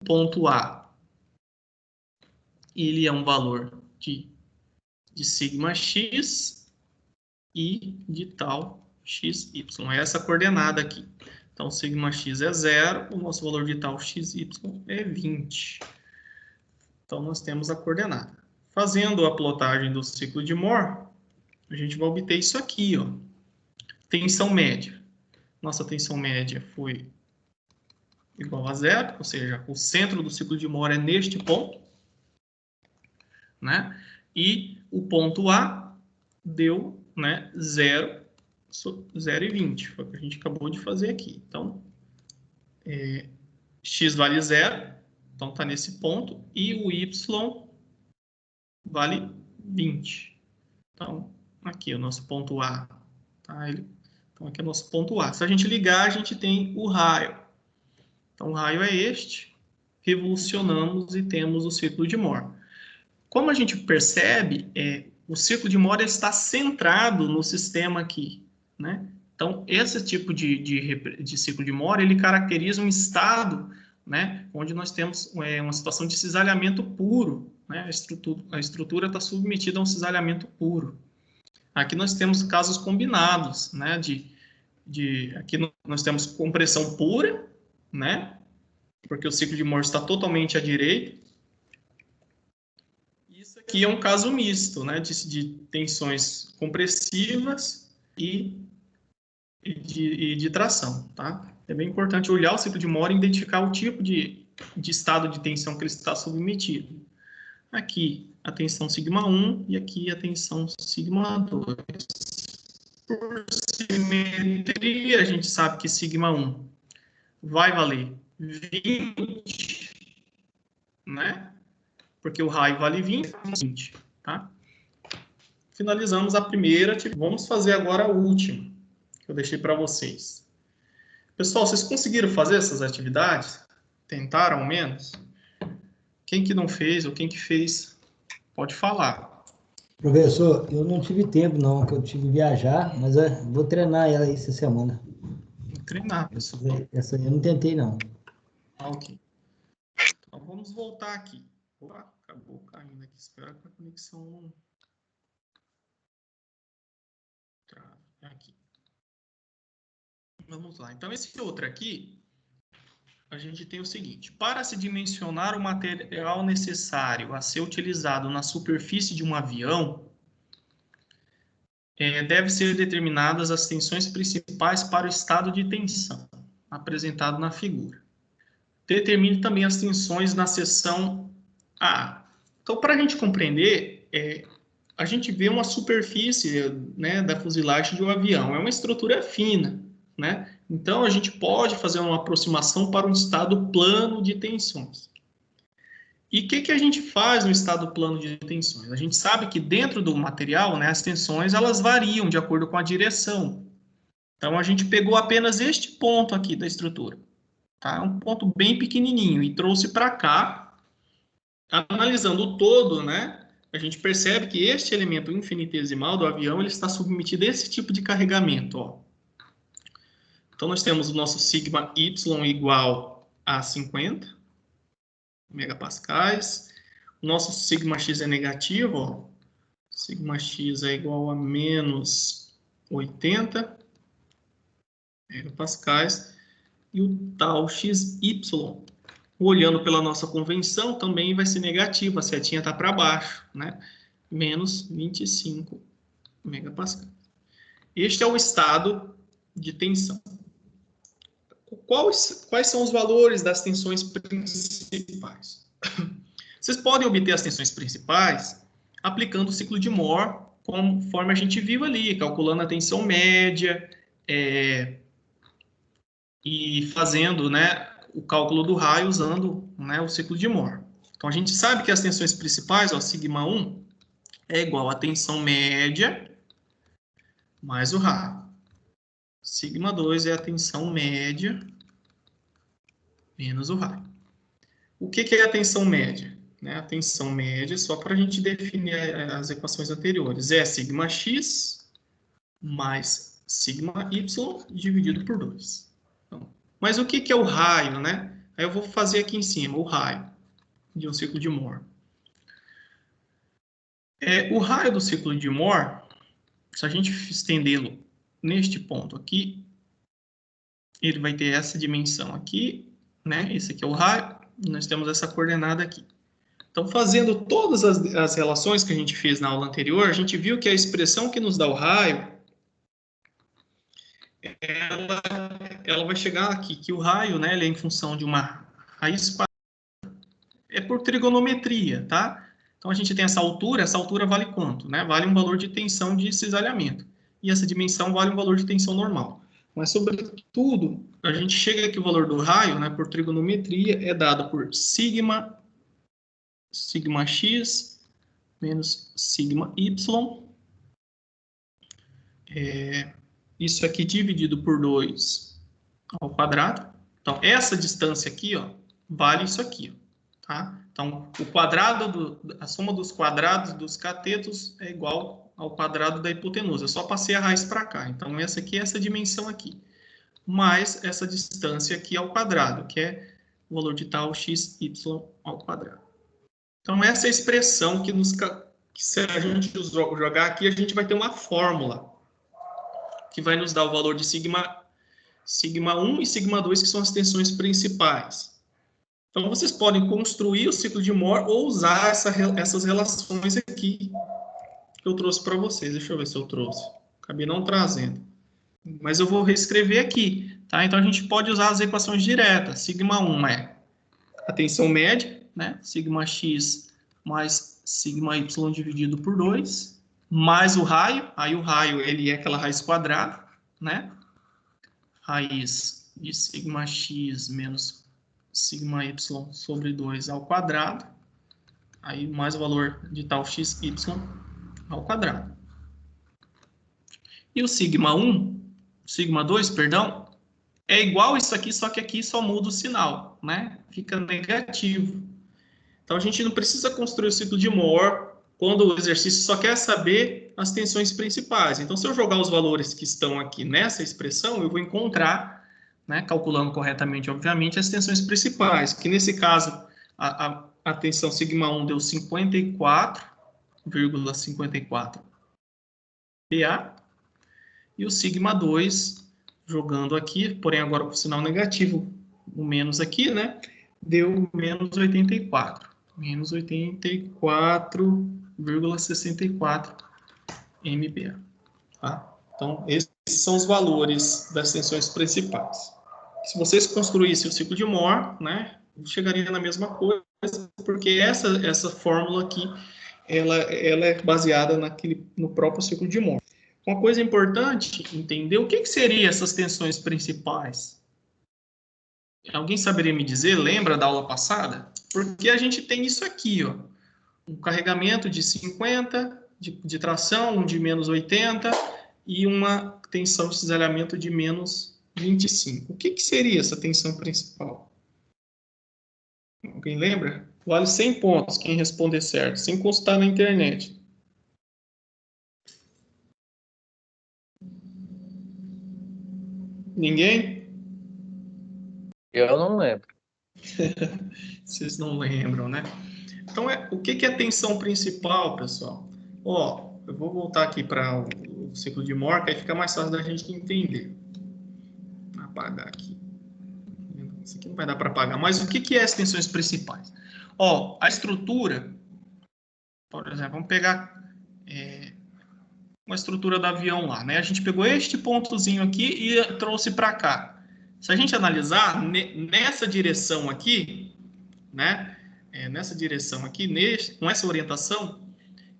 S1: Ponto A, ele é um valor de sigma x e de tal xy. É essa coordenada aqui. Então, sigma x é 0, o nosso valor de tal xy é 20. Então, nós temos a coordenada. Fazendo a plotagem do ciclo de Moore, a gente vai obter isso aqui, ó. Tensão média. Nossa tensão média foi igual a 0, ou seja, o centro do ciclo de Moore é neste ponto, né? E o ponto A deu, né, 0 e 20, foi o que a gente acabou de fazer aqui. Então, x vale 0, então está nesse ponto, e o y vale 20. Então, aqui é o nosso ponto A. Tá? Então, aqui é o nosso ponto A. Se a gente ligar, a gente tem o raio. Então, o raio é este. Revolucionamos e temos o ciclo de Moore. Como a gente percebe, o ciclo de Moore está centrado no sistema aqui, né? Então, esse tipo de ciclo de Moore, ele caracteriza um estado, né, onde nós temos uma situação de cisalhamento puro, né? A estrutura está submetida a um cisalhamento puro. Aqui nós temos casos combinados, né? Aqui nós temos compressão pura, né? Porque o ciclo de Moore está totalmente à direita. Isso aqui é um caso misto, né? De tensões compressivas e de tração, tá? É bem importante olhar o ciclo de Moore e identificar o tipo de estado de tensão que ele está submetido. Aqui a tensão sigma 1 e aqui a tensão sigma 2. Por simetria, a gente sabe que sigma 1 vai valer 20, né? Porque o raio vale 20, tá? Finalizamos a primeira, vamos fazer agora a última, que eu deixei para vocês. Pessoal, vocês conseguiram fazer essas atividades? Tentaram ao menos? Quem que não fez ou quem que fez, pode falar.
S4: Professor, eu não tive tempo não, que eu tive que viajar, mas vou treinar ela aí essa semana.
S1: Vou treinar, pessoal.
S4: Essa eu não tentei não.
S1: Ok. Então vamos voltar aqui. Opa, acabou caindo aqui. Espero que a conexão não trave. Aqui. Vamos lá. Então, esse outro aqui, a gente tem o seguinte. Para se dimensionar o material necessário a ser utilizado na superfície de um avião, deve ser determinadas as tensões principais para o estado de tensão, apresentado na figura. Determine também as tensões na seção A. Então, para a gente compreender, a gente vê uma superfície, né, da fuselagem de um avião. É uma estrutura fina, né? Então, a gente pode fazer uma aproximação para um estado plano de tensões. E o que a gente faz no estado plano de tensões? A gente sabe que dentro do material, né, as tensões elas variam de acordo com a direção. Então, a gente pegou apenas este ponto aqui da estrutura. Tá? Um ponto bem pequenininho e trouxe para cá. Analisando o todo, né, a gente percebe que este elemento infinitesimal do avião ele está submetido a esse tipo de carregamento. Ó. Então, nós temos o nosso sigma Y igual a 50 megapascais. O nosso sigma X é negativo, ó. Sigma X é igual a menos 80 megapascais. E o tal XY, olhando pela nossa convenção, também vai ser negativo. A setinha está para baixo, né? Menos 25 megapascais. Este é o estado de tensão. Quais são os valores das tensões principais? Vocês podem obter as tensões principais aplicando o ciclo de Moore, conforme a gente viu ali, calculando a tensão média e fazendo, né, o cálculo do raio usando, né, o ciclo de Moore. Então, a gente sabe que as tensões principais, ó, sigma 1, é igual à tensão média mais o raio. Sigma 2 é a tensão média menos o raio. O que é a tensão média? A tensão média, só para a gente definir as equações anteriores, é sigma x mais sigma y dividido por 2. Então, mas o que é o raio, né? Aí eu vou fazer aqui em cima, o raio de um ciclo de Moore. O raio do ciclo de Moore, se a gente estendê-lo neste ponto aqui, ele vai ter essa dimensão aqui, né? Esse aqui é o raio, nós temos essa coordenada aqui. Então, fazendo todas as relações que a gente fez na aula anterior, a gente viu que a expressão que nos dá o raio, ela vai chegar aqui, que o raio, né, ele é em função de uma raiz quadrada. É por trigonometria, tá? Então, a gente tem essa altura vale quanto? Né? Vale um valor de tensão de cisalhamento. E essa dimensão vale um valor de tensão normal. Mas, sobretudo, a gente chega que o valor do raio, né, por trigonometria, é dado por sigma x menos sigma y. Isso aqui dividido por 2 ao quadrado. Então, essa distância aqui, ó, vale isso aqui, ó, tá? Então, o quadrado a soma dos quadrados dos catetos é igual ao quadrado da hipotenusa. Eu só passei a raiz para cá. Então, essa aqui é essa dimensão aqui. Mais essa distância aqui ao quadrado, que é o valor de tal xy ao quadrado. Então, essa é a expressão que se a gente jogar aqui, a gente vai ter uma fórmula que vai nos dar o valor de sigma 1 e sigma 2, que são as tensões principais. Então, vocês podem construir o ciclo de Moore ou usar essas relações aqui que eu trouxe para vocês. Deixa eu ver se eu trouxe. Acabei não trazendo. Mas eu vou reescrever aqui, tá? Então, a gente pode usar as equações diretas. Sigma 1 é a tensão média, né? Sigma x mais sigma y dividido por 2, mais o raio. Aí o raio, ele é aquela raiz quadrada, né? Raiz de sigma x menos sigma y sobre 2 ao quadrado. Aí mais o valor de tal xy ao quadrado. E o sigma 2, perdão, é igual isso aqui, só que aqui só muda o sinal, né? Fica negativo. Então, a gente não precisa construir o ciclo de Moore quando o exercício só quer saber as tensões principais. Então, se eu jogar os valores que estão aqui nessa expressão, eu vou encontrar, né, calculando corretamente, obviamente, as tensões principais, que nesse caso, a tensão sigma 1 deu 54,54 PA, e o sigma 2, jogando aqui, porém agora com o sinal negativo, o menos aqui, né, deu menos 84. Menos 84,64 MPa. Tá? Então, esses são os valores das tensões principais. Se vocês construíssem o ciclo de Moore, né, chegaria na mesma coisa, porque essa fórmula aqui, ela é baseada no próprio ciclo de Moore. Uma coisa importante entender o que seriam essas tensões principais. Alguém saberia me dizer? Lembra da aula passada? Porque a gente tem isso aqui, ó. Um carregamento de 50 de tração, um de menos 80 e uma tensão de cisalhamento de menos 25. O que seria essa tensão principal? Alguém lembra? Vale 100 pontos quem responder certo, sem consultar na internet. Ninguém?
S3: Eu não lembro.
S1: Vocês não lembram, né? Então, o que é tensão principal, pessoal? Ó, eu vou voltar aqui para o ciclo de Moore, que aí fica mais fácil da gente entender. Vou apagar aqui. Isso aqui não vai dar para apagar. Mas o que é as tensões principais? Ó, a estrutura, por exemplo, vamos pegar uma estrutura do avião lá, né? A gente pegou este pontozinho aqui e trouxe para cá. Se a gente analisar nessa direção aqui, né? Nessa direção aqui, com essa orientação,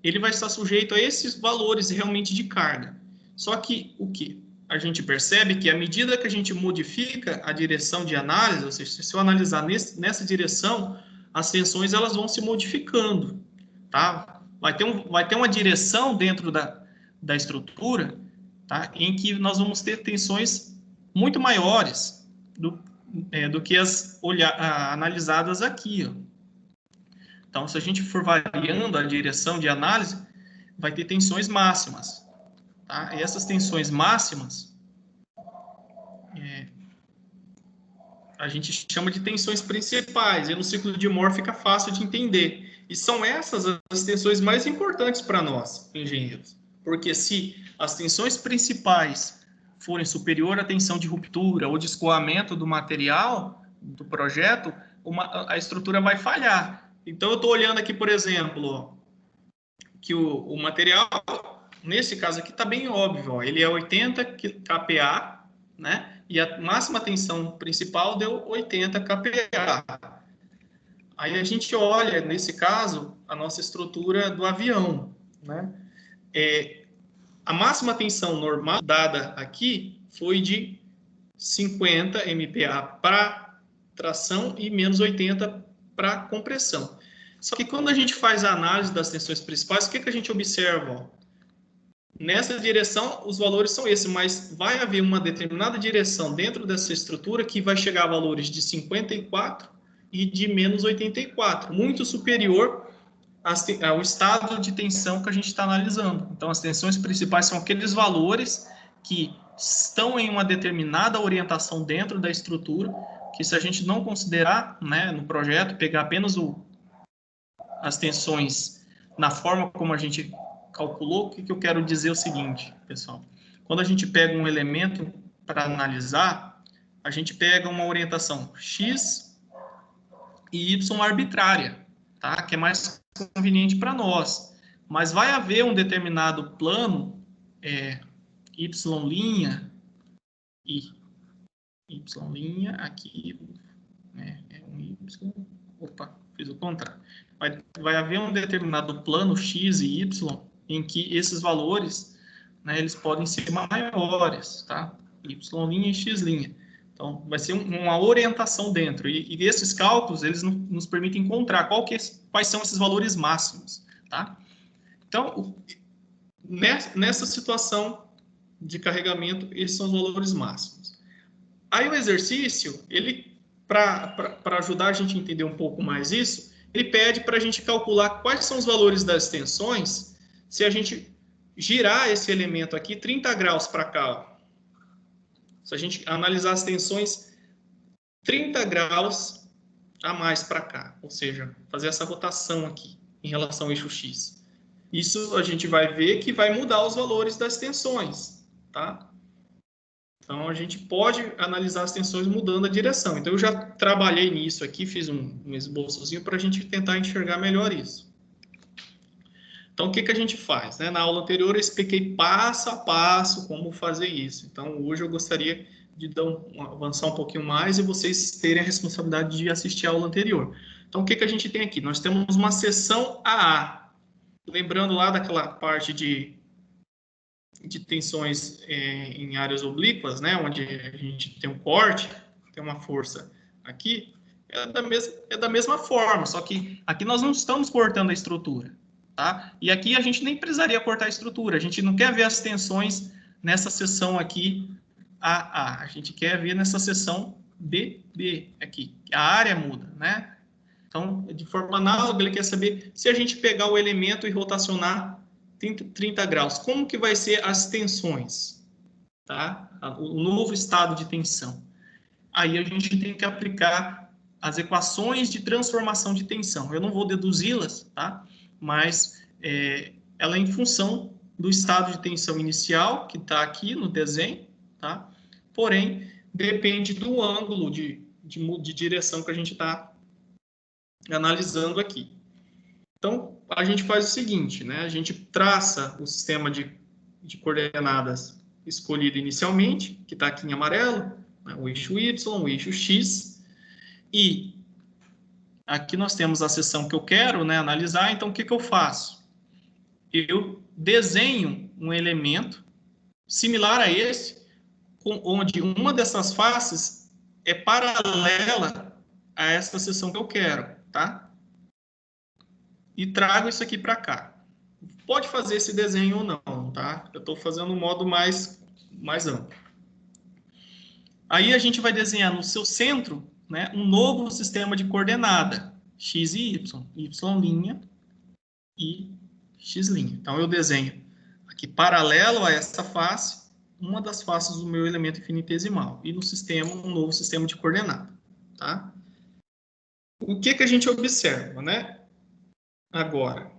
S1: ele vai estar sujeito a esses valores realmente de carga. Só que o que? A gente percebe que à medida que a gente modifica a direção de análise, ou seja, se eu analisar nessa direção, as tensões elas vão se modificando, tá? Vai ter uma direção dentro da estrutura, tá? Em que nós vamos ter tensões muito maiores do que as analisadas aqui, ó. Então, se a gente for variando a direção de análise, vai ter tensões máximas, tá? E essas tensões máximas, a gente chama de tensões principais, e no ciclo de Moore fica fácil de entender. E são essas as tensões mais importantes para nós, engenheiros. Porque se as tensões principais forem superior à tensão de ruptura ou de escoamento do material, do projeto, a estrutura vai falhar. Então, eu estou olhando aqui, por exemplo, que o material, nesse caso aqui, está bem óbvio. Ó, ele é 80 kPa, né? E a máxima tensão principal deu 80 kPa. Aí a gente olha, nesse caso, a nossa estrutura do avião, né? A máxima tensão normal dada aqui foi de 50 MPa para tração e menos 80 para compressão. Só que quando a gente faz a análise das tensões principais, o que a gente observa? Ó? Nessa direção, os valores são esses, mas vai haver uma determinada direção dentro dessa estrutura que vai chegar a valores de 54 e de menos 84, muito superior ao estado de tensão que a gente está analisando. Então, as tensões principais são aqueles valores que estão em uma determinada orientação dentro da estrutura, que se a gente não considerar, né, no projeto, pegar apenas as tensões na forma como a gente calculou, o que eu quero dizer é o seguinte, pessoal. Quando a gente pega um elemento para analisar, a gente pega uma orientação X e Y arbitrária, tá? Que é mais conveniente para nós. Mas vai haver um determinado plano, Y' e Y' aqui, um Y, opa, fiz o contrário. Vai haver um determinado plano X e Y em que esses valores, né, eles podem ser maiores, tá? Y' e X'. Então, vai ser uma orientação dentro. E esses cálculos, eles nos permitem encontrar quais são esses valores máximos, tá? Então, nessa situação de carregamento, esses são os valores máximos. Aí o exercício, ele, para ajudar a gente a entender um pouco mais isso, ele pede para a gente calcular quais são os valores das tensões se a gente girar esse elemento aqui 30 graus para cá, ó. Se a gente analisar as tensões 30 graus a mais para cá, ou seja, fazer essa rotação aqui em relação ao eixo X. Isso a gente vai ver que vai mudar os valores das tensões, tá? Então, a gente pode analisar as tensões mudando a direção. Então, eu já trabalhei nisso aqui, fiz um esboçozinho para a gente tentar enxergar melhor isso. Então, o que a gente faz? Né? Na aula anterior, eu expliquei passo a passo como fazer isso. Então, hoje eu gostaria de avançar um pouquinho mais e vocês terem a responsabilidade de assistir a aula anterior. Então, o que a gente tem aqui? Nós temos uma seção AA. Lembrando lá daquela parte de tensões em áreas oblíquas, né, onde a gente tem um corte, tem uma força aqui, é da mesma forma, só que aqui nós não estamos cortando a estrutura, tá? E aqui a gente nem precisaria cortar a estrutura, a gente não quer ver as tensões nessa seção aqui AA, a gente quer ver nessa seção BB aqui, a área muda, né? Então, de forma análoga, ele quer saber se a gente pegar o elemento e rotacionar 30 graus, como que vai ser as tensões? tá? O novo estado de tensão. Aí a gente tem que aplicar as equações de transformação de tensão. Eu não vou deduzi-las, tá? Mas ela é em função do estado de tensão inicial, que está aqui no desenho, tá? Porém, depende do ângulo de direção que a gente está analisando aqui. Então, a gente faz o seguinte, né? A gente traça o sistema de coordenadas escolhido inicialmente, que está aqui em amarelo, né? O eixo Y, o eixo X, e aqui nós temos a seção que eu quero, né, analisar. Então, o que eu faço? Eu desenho um elemento similar a esse, onde uma dessas faces é paralela a essa seção que eu quero, tá? E trago isso aqui para cá. Pode fazer esse desenho ou não, tá? Eu estou fazendo um modo mais amplo. Aí a gente vai desenhar no seu centro, né, um novo sistema de coordenada, x e y, y' e x'. Então, eu desenho aqui paralelo a essa face, uma das faces do meu elemento infinitesimal, e no sistema, um novo sistema de coordenada, tá? O que a gente observa, né? Agora,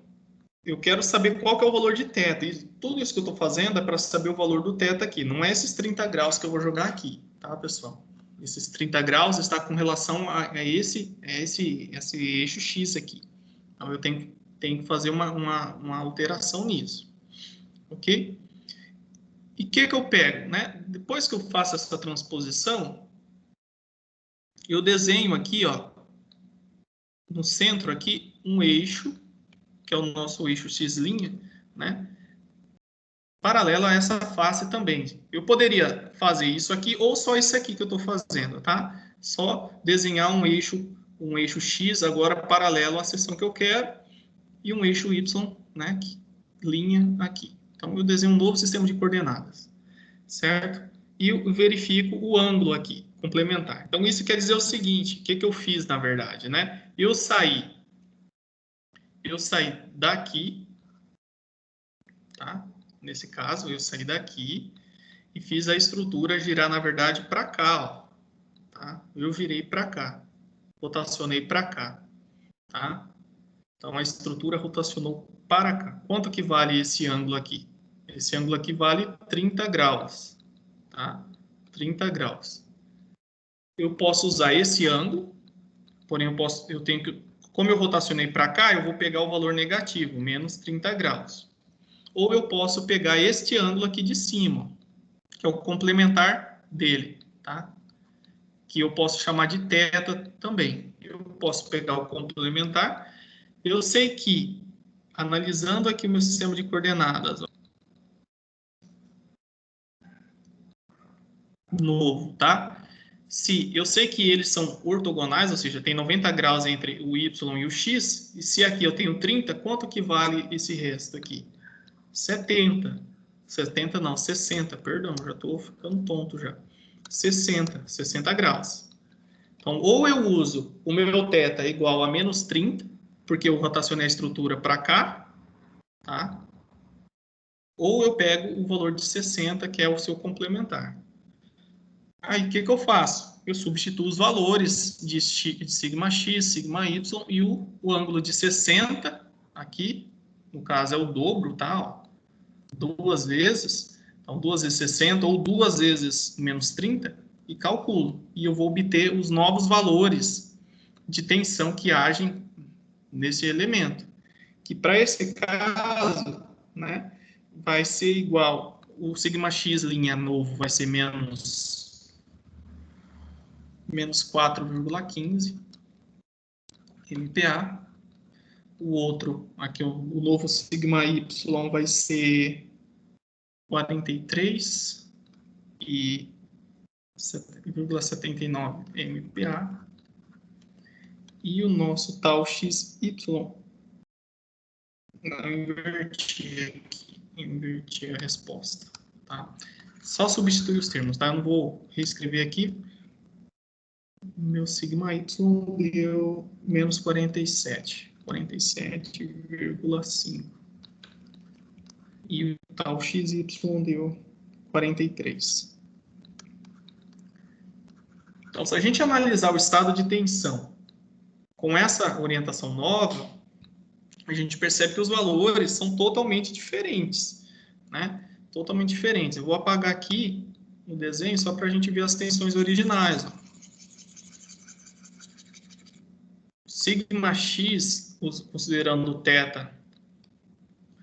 S1: eu quero saber qual que é o valor de θ, e tudo isso que eu estou fazendo é para saber o valor do θ aqui, não é esses 30 graus que eu vou jogar aqui, tá, pessoal? Esses 30 graus está com relação a esse eixo X aqui. Então, eu tenho que fazer uma alteração nisso. Ok? E o que eu pego, né? Depois que eu faço essa transposição, eu desenho aqui, ó, no centro aqui, um eixo, que é o nosso eixo X', né? Paralelo a essa face também. Eu poderia fazer isso aqui ou só isso aqui que eu estou fazendo, tá? Só desenhar um eixo X agora paralelo à seção que eu quero e um eixo Y, né? Linha aqui. Então, eu desenho um novo sistema de coordenadas, certo? E eu verifico o ângulo aqui, complementar. Então, isso quer dizer o seguinte, o que eu fiz, na verdade, né? Eu saí daqui, tá? Nesse caso, eu saí daqui e fiz a estrutura girar, na verdade, para cá, ó, tá? Eu virei para cá, rotacionei para cá, tá? Então, a estrutura rotacionou para cá. Quanto que vale esse ângulo aqui? Esse ângulo aqui vale 30 graus, tá? 30 graus. Eu posso usar esse ângulo, porém, como eu rotacionei para cá, eu vou pegar o valor negativo, menos 30 graus. Ou eu posso pegar este ângulo aqui de cima, que é o complementar dele, tá? Que eu posso chamar de θ também. Eu posso pegar o complementar. Eu sei que, analisando aqui o meu sistema de coordenadas, ó, novo, tá? Se eu sei que eles são ortogonais, ou seja, tem 90 graus entre o y e o x, e se aqui eu tenho 30, quanto que vale esse resto aqui? 70. 70 não, 60, perdão, já estou ficando tonto já. 60 graus. Então, ou eu uso o meu θ igual a menos 30, porque eu rotacionei a estrutura para cá, tá? Ou eu pego o valor de 60, que é o seu complementar. Aí, o que eu faço? Eu substituo os valores de sigma x, sigma y e o ângulo de 60 aqui, no caso é o dobro, tá? Ó, 2 vezes, então 2 vezes 60 ou 2 vezes menos 30 e calculo. E eu vou obter os novos valores de tensão que agem nesse elemento. Que para esse caso, né, vai ser igual, o sigma x' novo vai ser menos 4,15 MPa. O outro, aqui o novo sigma y vai ser 43,79 MPa. E o nosso tal XY, não, inverti a resposta, tá? Só substituir os termos, tá? Eu não vou reescrever aqui. Meu sigma y deu menos 47,5. E o tal xy deu 43. Então, se a gente analisar o estado de tensão com essa orientação nova, a gente percebe que os valores são totalmente diferentes, né? Totalmente diferentes. Eu vou apagar aqui o desenho só para a gente ver as tensões originais. Ó. Sigma x, considerando o θ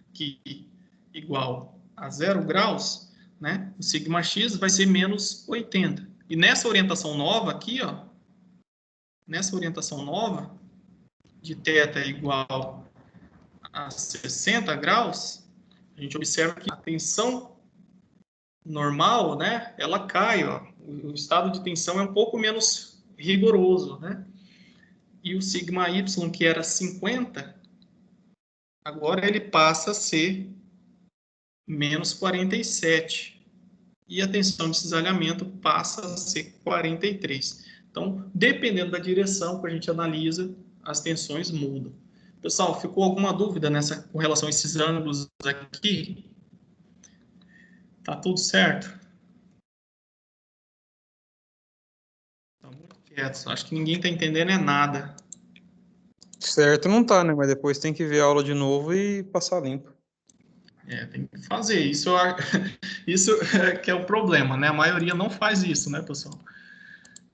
S1: aqui igual a 0 graus, né? O sigma x vai ser menos 80. E nessa orientação nova aqui, ó, nessa orientação nova, de θ igual a 60 graus, a gente observa que a tensão normal, né, ela cai, ó. O estado de tensão é um pouco menos rigoroso, né? E o sigma y, que era 50, agora ele passa a ser menos 47. E a tensão de cisalhamento passa a ser 43. Então, dependendo da direção que a gente analisa, as tensões mudam. Pessoal, ficou alguma dúvida com relação a esses ângulos aqui? Tá tudo certo? Estão muito quietos. Acho que ninguém está entendendo é nada.
S5: Certo não tá, né? Mas depois tem que ver a aula de novo e passar limpo.
S1: Tem que fazer. Isso é que é o problema, né? A maioria não faz isso, né, pessoal?